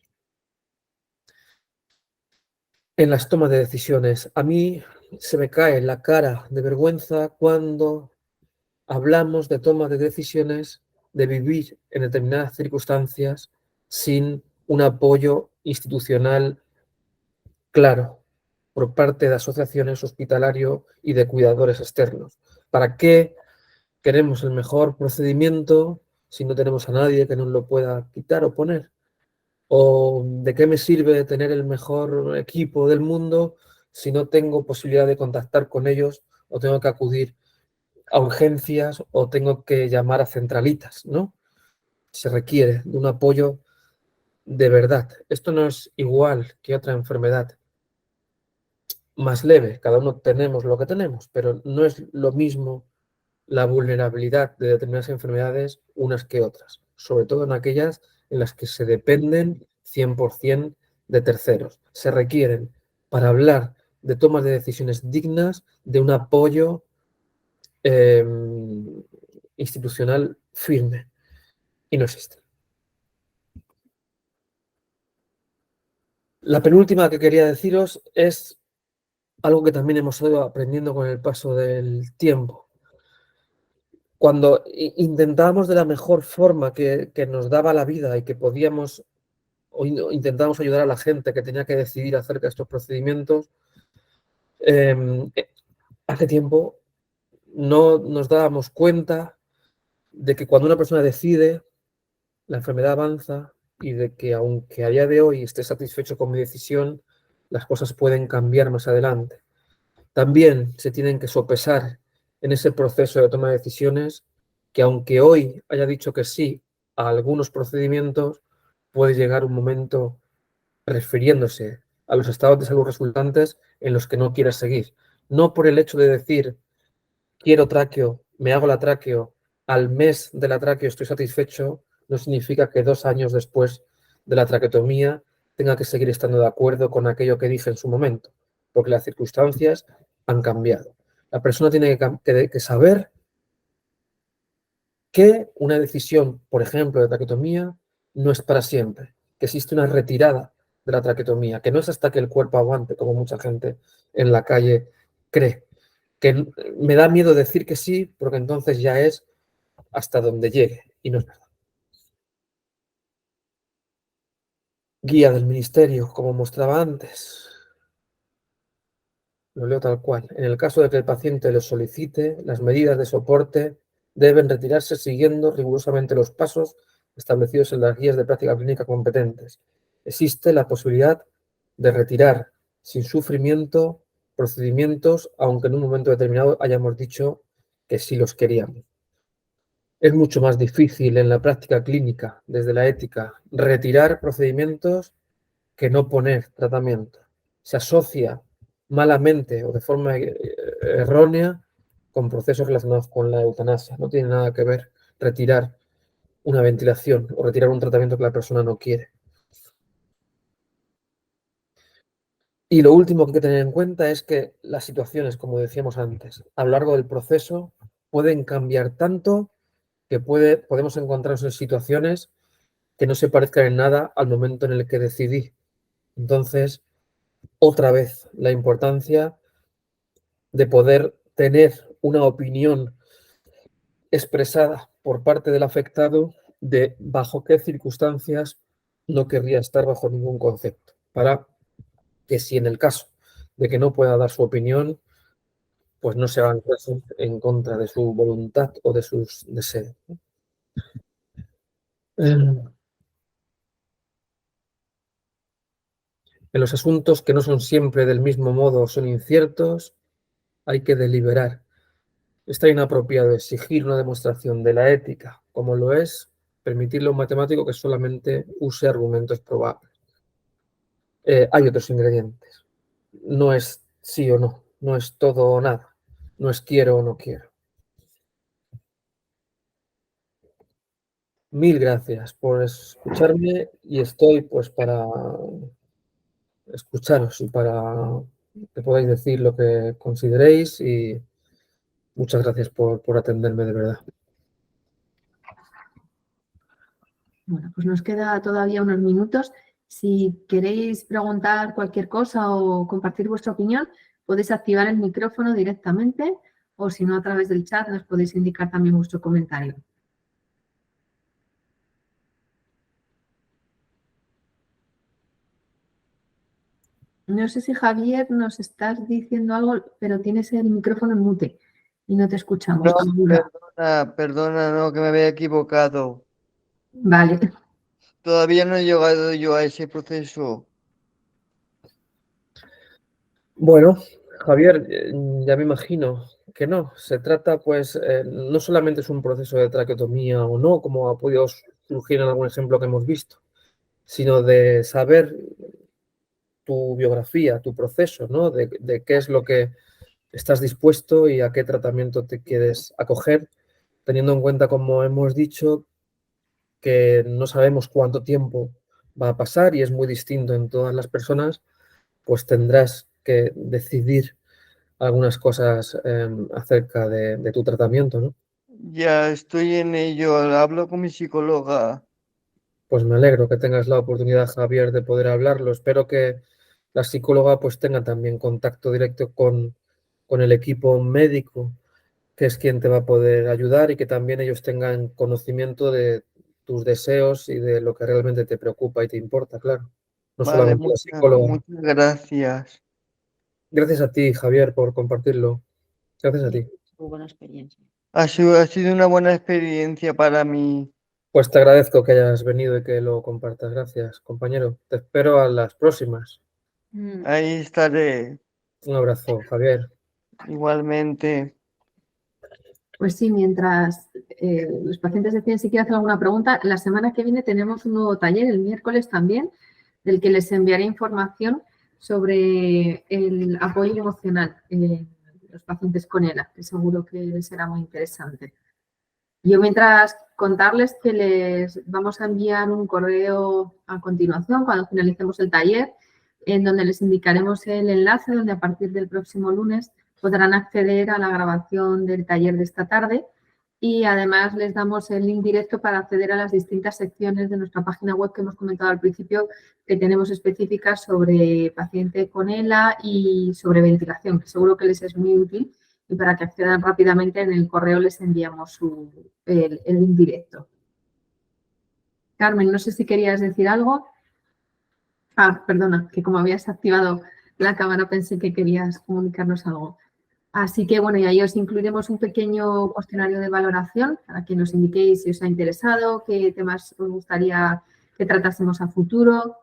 En las tomas de decisiones, a mí se me cae la cara de vergüenza cuando hablamos de toma de decisiones, de vivir en determinadas circunstancias sin un apoyo institucional claro por parte de asociaciones hospitalarios y de cuidadores externos. ¿Para qué queremos el mejor procedimiento si no tenemos a nadie que nos lo pueda quitar o poner? ¿O de qué me sirve tener el mejor equipo del mundo si no tengo posibilidad de contactar con ellos o tengo que acudir a urgencias o tengo que llamar a centralitas, ¿no? Se requiere de un apoyo de verdad. Esto no es igual que otra enfermedad más leve, cada uno tenemos lo que tenemos, pero no es lo mismo la vulnerabilidad de determinadas enfermedades unas que otras, sobre todo en aquellas en las que se dependen 100% de terceros. Se requieren, para hablar de tomas de decisiones dignas, de un apoyo institucional firme y no existe. La penúltima que quería deciros es algo que también hemos ido aprendiendo con el paso del tiempo. Cuando intentábamos de la mejor forma que nos daba la vida y que podíamos intentamos ayudar a la gente que tenía que decidir acerca de estos procedimientos, hace tiempo no nos dábamos cuenta de que cuando una persona decide, la enfermedad avanza y de que aunque a día de hoy esté satisfecho con mi decisión, las cosas pueden cambiar más adelante. También se tienen que sopesar en ese proceso de toma de decisiones que aunque hoy haya dicho que sí a algunos procedimientos, puede llegar un momento refiriéndose a los estados de salud resultantes en los que no quiera seguir. No por el hecho de decir quiero tráqueo, me hago la tráqueo, al mes de la tráqueo estoy satisfecho, no significa que 2 años después de la traqueotomía tenga que seguir estando de acuerdo con aquello que dije en su momento, porque las circunstancias han cambiado. La persona tiene que saber que una decisión, por ejemplo, de traqueotomía, no es para siempre, que existe una retirada de la traqueotomía, que no es hasta que el cuerpo aguante, como mucha gente en la calle cree. Que me da miedo decir que sí, porque entonces ya es hasta donde llegue, y no es verdad. Guía del Ministerio, como mostraba antes. Lo leo tal cual. En el caso de que el paciente lo solicite, las medidas de soporte deben retirarse siguiendo rigurosamente los pasos establecidos en las guías de práctica clínica competentes. Existe la posibilidad de retirar sin sufrimiento procedimientos, aunque en un momento determinado hayamos dicho que sí los queríamos. Es mucho más difícil en la práctica clínica, desde la ética, retirar procedimientos que no poner tratamiento. Se asocia malamente o de forma errónea con procesos relacionados con la eutanasia. No tiene nada que ver retirar una ventilación o retirar un tratamiento que la persona no quiere. Y lo último que hay que tener en cuenta es que las situaciones, como decíamos antes, a lo largo del proceso pueden cambiar tanto que podemos encontrarnos en situaciones que no se parezcan en nada al momento en el que decidí. Entonces, otra vez, la importancia de poder tener una opinión expresada por parte del afectado de bajo qué circunstancias no querría estar bajo ningún concepto, para que si en el caso de que no pueda dar su opinión, pues no se hagan cosas en contra de su voluntad o de sus deseos. En los asuntos que no son siempre del mismo modo, son inciertos, hay que deliberar. Está inapropiado exigir una demostración de la ética, como lo es permitirle a un matemático que solamente use argumentos probables. Hay otros ingredientes. No es sí o no, no es todo o nada, no es quiero o no quiero. Mil gracias por escucharme y estoy pues para escucharos y para que podáis decir lo que consideréis y muchas gracias por atenderme de verdad. Bueno, pues nos queda todavía unos minutos. Si queréis preguntar cualquier cosa o compartir vuestra opinión, podéis activar el micrófono directamente o si no, a través del chat nos podéis indicar también vuestro comentario. No sé si Javier nos estás diciendo algo, pero tienes el micrófono en mute y no te escuchamos. No, perdona, no, que me había equivocado. Vale. Todavía no he llegado yo a ese proceso. Bueno, Javier, ya me imagino que no. Se trata, pues, no solamente es un proceso de traqueotomía o no, como ha podido surgir en algún ejemplo que hemos visto, sino de saber tu biografía, tu proceso, ¿no? De qué es lo que estás dispuesto y a qué tratamiento te quieres acoger, teniendo en cuenta, como hemos dicho, que no sabemos cuánto tiempo va a pasar y es muy distinto en todas las personas, pues tendrás que decidir algunas cosas acerca de tu tratamiento, ¿no? Ya estoy en ello, hablo con mi psicóloga. Pues me alegro que tengas la oportunidad, Javier, de poder hablarlo. Espero que la psicóloga pues tenga también contacto directo con el equipo médico, que es quien te va a poder ayudar y que también ellos tengan conocimiento de tus deseos y de lo que realmente te preocupa y te importa, claro. No Vale, solamente la psicóloga. muchas gracias. Gracias a ti, Javier, por compartirlo. Gracias a ti. Muy buena experiencia. Ha sido una buena experiencia para mí. Pues te agradezco que hayas venido y que lo compartas. Gracias, compañero. Te espero a las próximas. Ahí estaré Un abrazo, Javier. igualmente. Pues sí, mientras los pacientes deciden si quieren hacer alguna pregunta, la semana que viene tenemos un nuevo taller, el miércoles también, del que les enviaré información sobre el apoyo emocional en los pacientes con ELA, que seguro que les será muy interesante. Yo mientras contarles que les vamos a enviar un correo a continuación cuando finalicemos el taller, en donde les indicaremos el enlace donde a partir del próximo lunes podrán acceder a la grabación del taller de esta tarde y además les damos el link directo para acceder a las distintas secciones de nuestra página web que hemos comentado al principio que tenemos específicas sobre paciente con ELA y sobre ventilación, que seguro que les es muy útil y para que accedan rápidamente en el correo les enviamos el link directo. Carmen, no sé si querías decir algo. Ah, perdona, que como habías activado la cámara pensé que querías comunicarnos algo. Así que, bueno, y ahí os incluiremos un pequeño cuestionario de valoración para que nos indiquéis si os ha interesado, qué temas os gustaría que tratásemos a futuro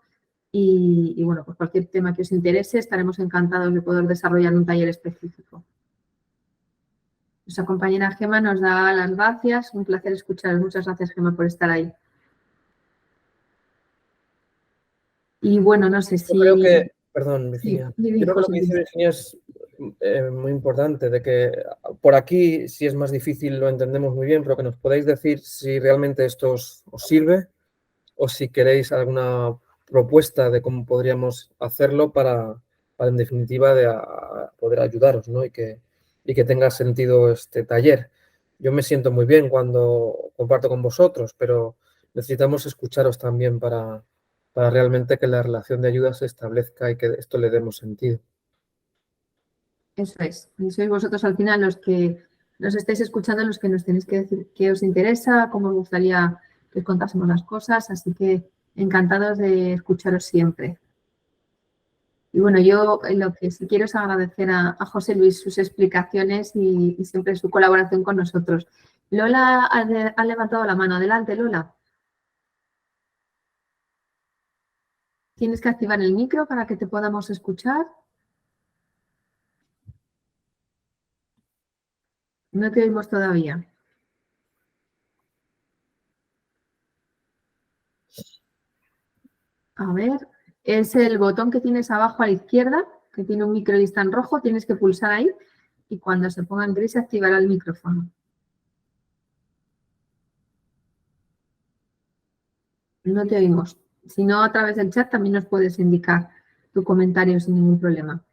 y bueno, pues cualquier tema que os interese estaremos encantados de poder desarrollar un taller específico. Nuestra compañera Gemma nos da las gracias. Un placer escucharos. Muchas gracias, Gemma, por estar ahí. Y bueno, no sé si... Yo creo que, perdón, Virginia, Sí, yo creo que lo José que dice Luis. Virginia es muy importante, de que por aquí, si es más difícil, lo entendemos muy bien, pero que nos podáis decir si realmente esto os sirve o si queréis alguna propuesta de cómo podríamos hacerlo para en definitiva, poder ayudaros, ¿no? Y que tenga sentido este taller. Yo me siento muy bien cuando comparto con vosotros, pero necesitamos escucharos también para realmente que la relación de ayuda se establezca y que esto le demos sentido. Eso es. Y sois vosotros al final los que nos estáis escuchando, los que nos tenéis que decir qué os interesa, cómo os gustaría que os contásemos las cosas. Así que encantados de escucharos siempre. Y bueno, yo lo que sí quiero es agradecer a José Luis sus explicaciones y siempre su colaboración con nosotros. Lola ha levantado la mano. Adelante, Lola. Tienes que activar el micro para que te podamos escuchar. No te oímos todavía. A ver, es el botón que tienes abajo a la izquierda, que tiene un micro lista en rojo, tienes que pulsar ahí y cuando se ponga en gris se activará el micrófono. No te oímos. Si no, a través del chat también nos puedes indicar tu comentario sin ningún problema.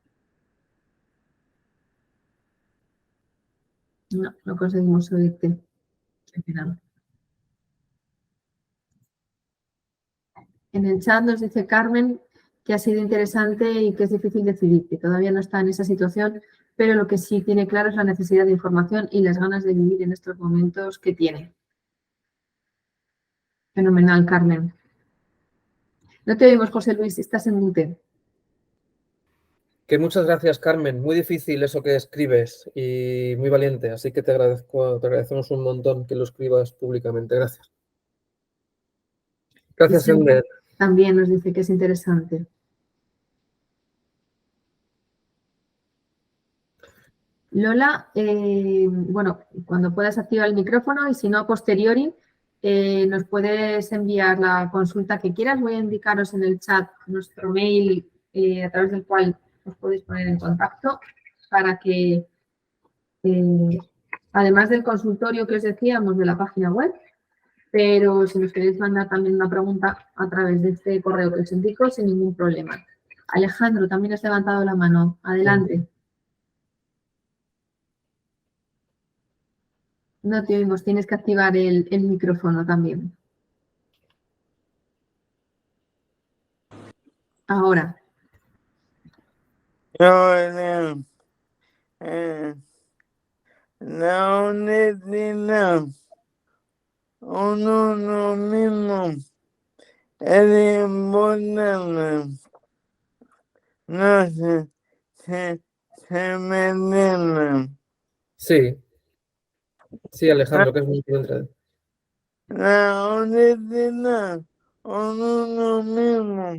No, no conseguimos oírte. En el chat nos dice Carmen que ha sido interesante y que es difícil decidir, que todavía no está en esa situación, pero lo que sí tiene claro es la necesidad de información y las ganas de vivir en estos momentos que tiene. Fenomenal, Carmen. No te oímos, José Luis, estás en mute. Que muchas gracias, Carmen. Muy difícil eso que escribes y muy valiente, así que te agradecemos un montón que lo escribas públicamente. Gracias. Gracias, Ender. También nos dice que es interesante. Lola, bueno, cuando puedas activar el micrófono y si no, a posteriori, nos puedes enviar la consulta que quieras. Voy a indicaros en el chat nuestro mail a través del cual os podéis poner en contacto para que, además del consultorio que os decíamos de la página web, pero si nos queréis mandar también una pregunta a través de este correo que os indico, sin ningún problema. Alejandro, también has levantado la mano. Adelante. No te oímos, tienes que activar el micrófono también. Ahora. uno mismo es importante. No sé si me entienden. Sí, sí, Alejandro, que es muy importante. La honestidad con uno mismo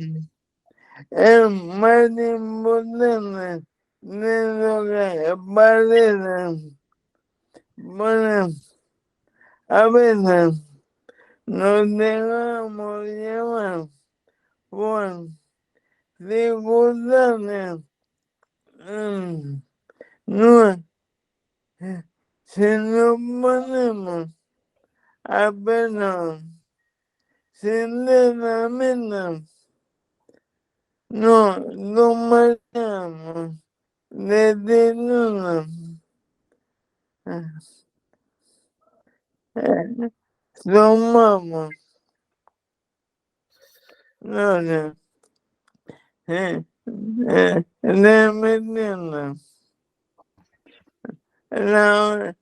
es más importante de lo que parece. Bueno, a veces nos dejamos llevar por circunstancias. No, si nos ponemos a pensar sinceramente, no tomaríamos decisiones. Tomamos, no sé, dependiendo la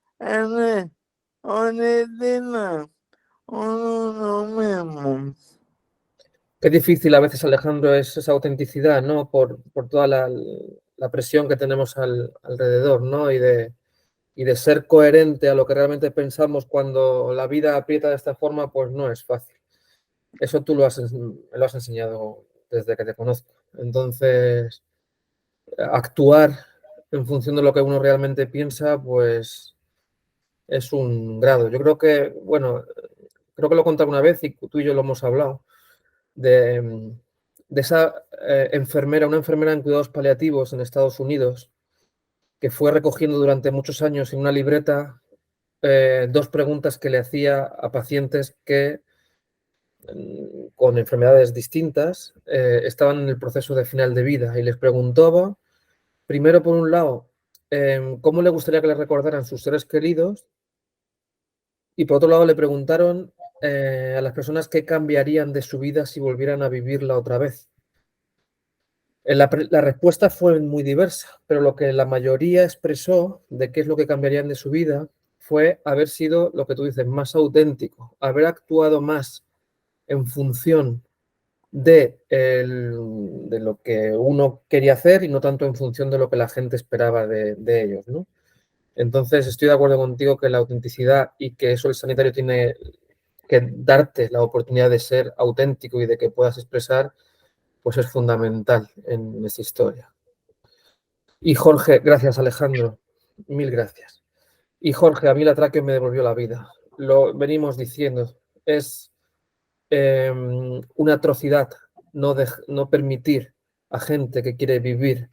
honestidad con uno mismo. Qué difícil a veces, Alejandro, es esa autenticidad, ¿no? Por toda la presión que tenemos alrededor, ¿no? Y de ser coherente a lo que realmente pensamos cuando la vida aprieta de esta forma, pues no es fácil. Eso tú me lo has enseñado desde que te conozco. Entonces, actuar en función de lo que uno realmente piensa, pues es un grado. Yo creo que, bueno, creo que lo he contado una vez y tú y yo lo hemos hablado, de esa enfermera, una enfermera en cuidados paliativos en Estados Unidos, que fue recogiendo durante muchos años en una libreta 2 preguntas que le hacía a pacientes que con enfermedades distintas estaban en el proceso de final de vida y les preguntaba, primero por un lado, cómo le gustaría que le recordaran sus seres queridos y por otro lado le preguntaron a las personas qué cambiarían de su vida si volvieran a vivirla otra vez. La respuesta fue muy diversa, pero lo que la mayoría expresó de qué es lo que cambiarían de su vida fue haber sido, lo que tú dices, más auténtico, haber actuado más en función de lo que uno quería hacer y no tanto en función de lo que la gente esperaba de ellos, ¿no? Entonces, estoy de acuerdo contigo que la autenticidad y que eso el sanitario tiene que darte la oportunidad de ser auténtico y de que puedas expresar, pues es fundamental en esta historia. Y Jorge, gracias Alejandro, mil gracias. Y Jorge, a mí la tráqueo me devolvió la vida. Lo venimos diciendo, es una atrocidad no permitir a gente que quiere vivir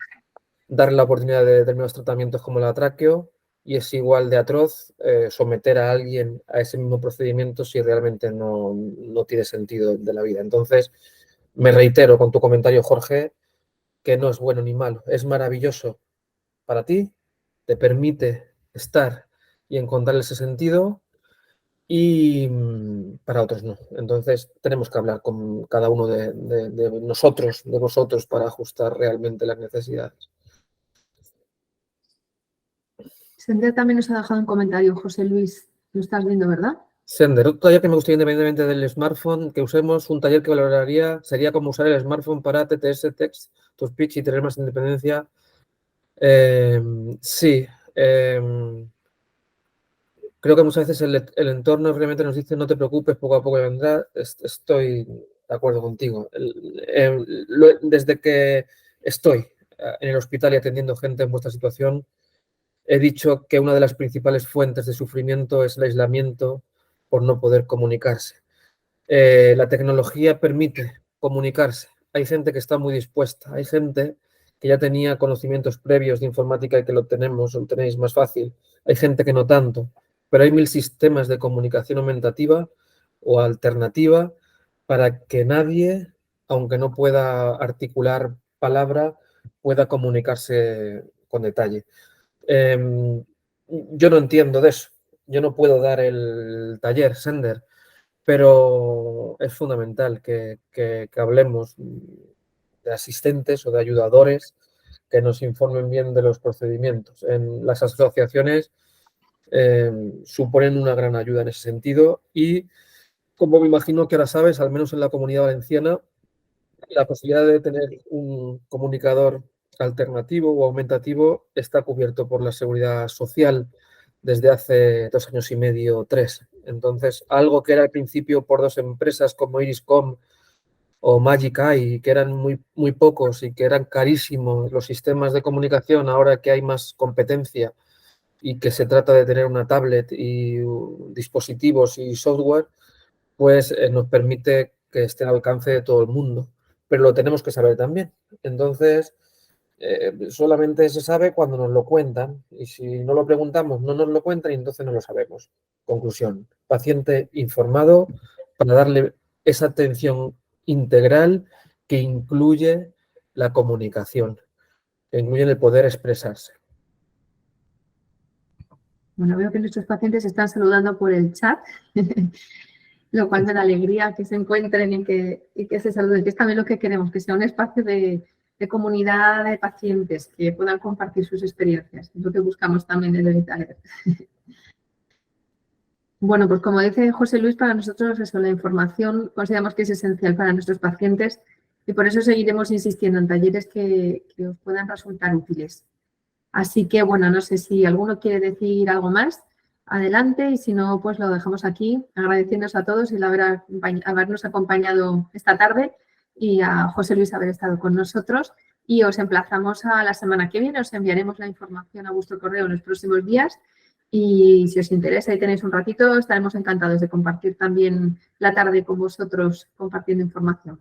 darle la oportunidad de determinados tratamientos como la tráqueo y es igual de atroz someter a alguien a ese mismo procedimiento si realmente no tiene sentido de la vida. Entonces, me reitero con tu comentario, Jorge, que no es bueno ni malo, es maravilloso para ti, te permite estar y encontrar ese sentido y para otros no. Entonces tenemos que hablar con cada uno de nosotros, de vosotros, para ajustar realmente las necesidades. Sender también nos ha dejado un comentario, José Luis. Lo estás viendo, ¿verdad? Sender, otro taller que me gustaría independientemente del smartphone, que usemos un taller que valoraría, sería como usar el smartphone para TTS, text to speech y tener más independencia. Sí. Creo que muchas veces el entorno realmente nos dice no te preocupes, poco a poco vendrá. Estoy de acuerdo contigo. Desde que estoy en el hospital y atendiendo gente en vuestra situación, he dicho que una de las principales fuentes de sufrimiento es el aislamiento por no poder comunicarse. La tecnología permite comunicarse. Hay gente que está muy dispuesta. Hay gente que ya tenía conocimientos previos de informática y que lo tenéis más fácil. Hay gente que no tanto. Pero hay 1000 sistemas de comunicación aumentativa o alternativa para que nadie, aunque no pueda articular palabra, pueda comunicarse con detalle. Yo no entiendo de eso. Yo no puedo dar el taller, Sender, pero es fundamental que hablemos de asistentes o de ayudadores que nos informen bien de los procedimientos. En las asociaciones suponen una gran ayuda en ese sentido y, como me imagino que ahora sabes, al menos en la Comunidad Valenciana, la posibilidad de tener un comunicador alternativo o aumentativo está cubierto por la Seguridad Social desde hace 2 años y medio, 3. Entonces, algo que era al principio por 2 empresas como Iriscom o Magic Eye, que eran muy pocos y que eran carísimos los sistemas de comunicación, ahora que hay más competencia y que se trata de tener una tablet y dispositivos y software, pues nos permite que esté al alcance de todo el mundo. Pero lo tenemos que saber también. Entonces, solamente se sabe cuando nos lo cuentan y si no lo preguntamos, no nos lo cuentan y entonces no lo sabemos. Conclusión, paciente informado para darle esa atención integral que incluye la comunicación, que incluye el poder expresarse. Bueno, veo que nuestros pacientes están saludando por el chat, lo cual me da alegría que se encuentren y que se saluden, que es también lo que queremos, que sea un espacio de comunidad de pacientes que puedan compartir sus experiencias. Es lo que buscamos también en el Vitaler. Bueno, pues como dice José Luis, para nosotros eso, la información consideramos que es esencial para nuestros pacientes y por eso seguiremos insistiendo en talleres que os puedan resultar útiles. Así que, bueno, no sé si alguno quiere decir algo más, adelante, y si no, pues lo dejamos aquí, agradeciéndoos a todos el habernos acompañado esta tarde y a José Luis haber estado con nosotros. Y os emplazamos a la semana que viene, os enviaremos la información a vuestro correo en los próximos días y si os interesa y tenéis un ratito, estaremos encantados de compartir también la tarde con vosotros compartiendo información.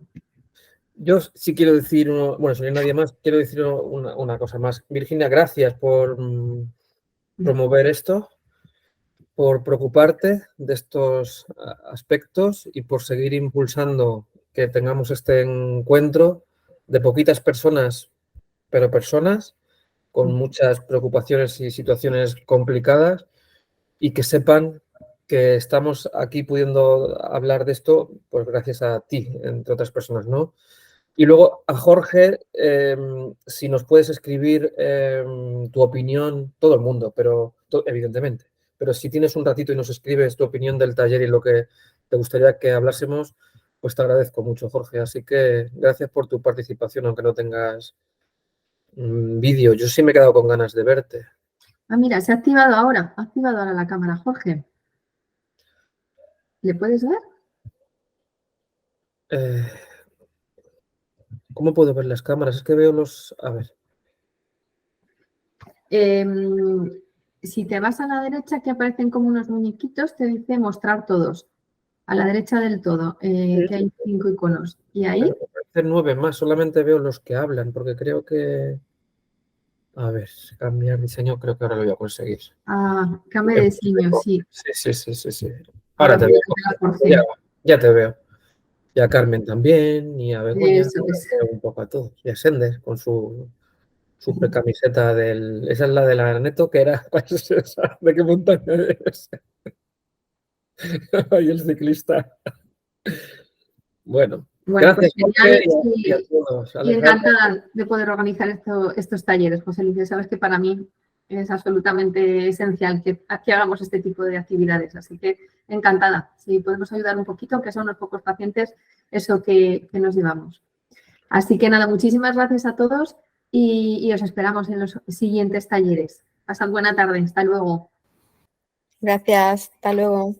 Yo sí quiero decir, bueno, si no hay nadie más, quiero decir una cosa más. Virginia, gracias por promover esto, por preocuparte de estos aspectos y por seguir impulsando que tengamos este encuentro de poquitas personas, pero personas con muchas preocupaciones y situaciones complicadas y que sepan que estamos aquí pudiendo hablar de esto, pues gracias a ti, entre otras personas, ¿no? Y luego a Jorge, si nos puedes escribir tu opinión, todo el mundo, pero evidentemente, pero si tienes un ratito y nos escribes tu opinión del taller y lo que te gustaría que hablásemos, pues te agradezco mucho, Jorge. Así que gracias por tu participación, aunque no tengas vídeo. Yo sí me he quedado con ganas de verte. Ah, mira, se ha activado ahora la cámara, Jorge. ¿Le puedes ver? ¿Cómo puedo ver las cámaras? Es que veo los... A ver. Si te vas a la derecha, que aparecen como unos muñequitos, te dice mostrar todos. A la derecha del todo, que hay 5 iconos. Y ahí... Pero me aparecen 9 más, solamente veo los que hablan, porque creo que... A ver, cambiar diseño, creo que ahora lo voy a conseguir. Ah, cambio de diseño, sí. Sí. Ahora te veo. Ya te veo. Y a Carmen también, y a Begoña, Eso es. un poco a todos. Y a Sender con su camiseta del... Esa es la de la Neto, que era... ¿De qué montaña es? Ahí el ciclista. Bueno, gracias, pues Jorge, genial, y a todos. Y encantada de poder organizar estos talleres, José Luis. Sabes que para mí es absolutamente esencial que hagamos este tipo de actividades. Así que encantada. Si podemos ayudar un poquito, aunque son unos pocos pacientes, eso que nos llevamos. Así que nada, muchísimas gracias a todos y os esperamos en los siguientes talleres. Pasad buena tarde. Hasta luego. Gracias. Hasta luego.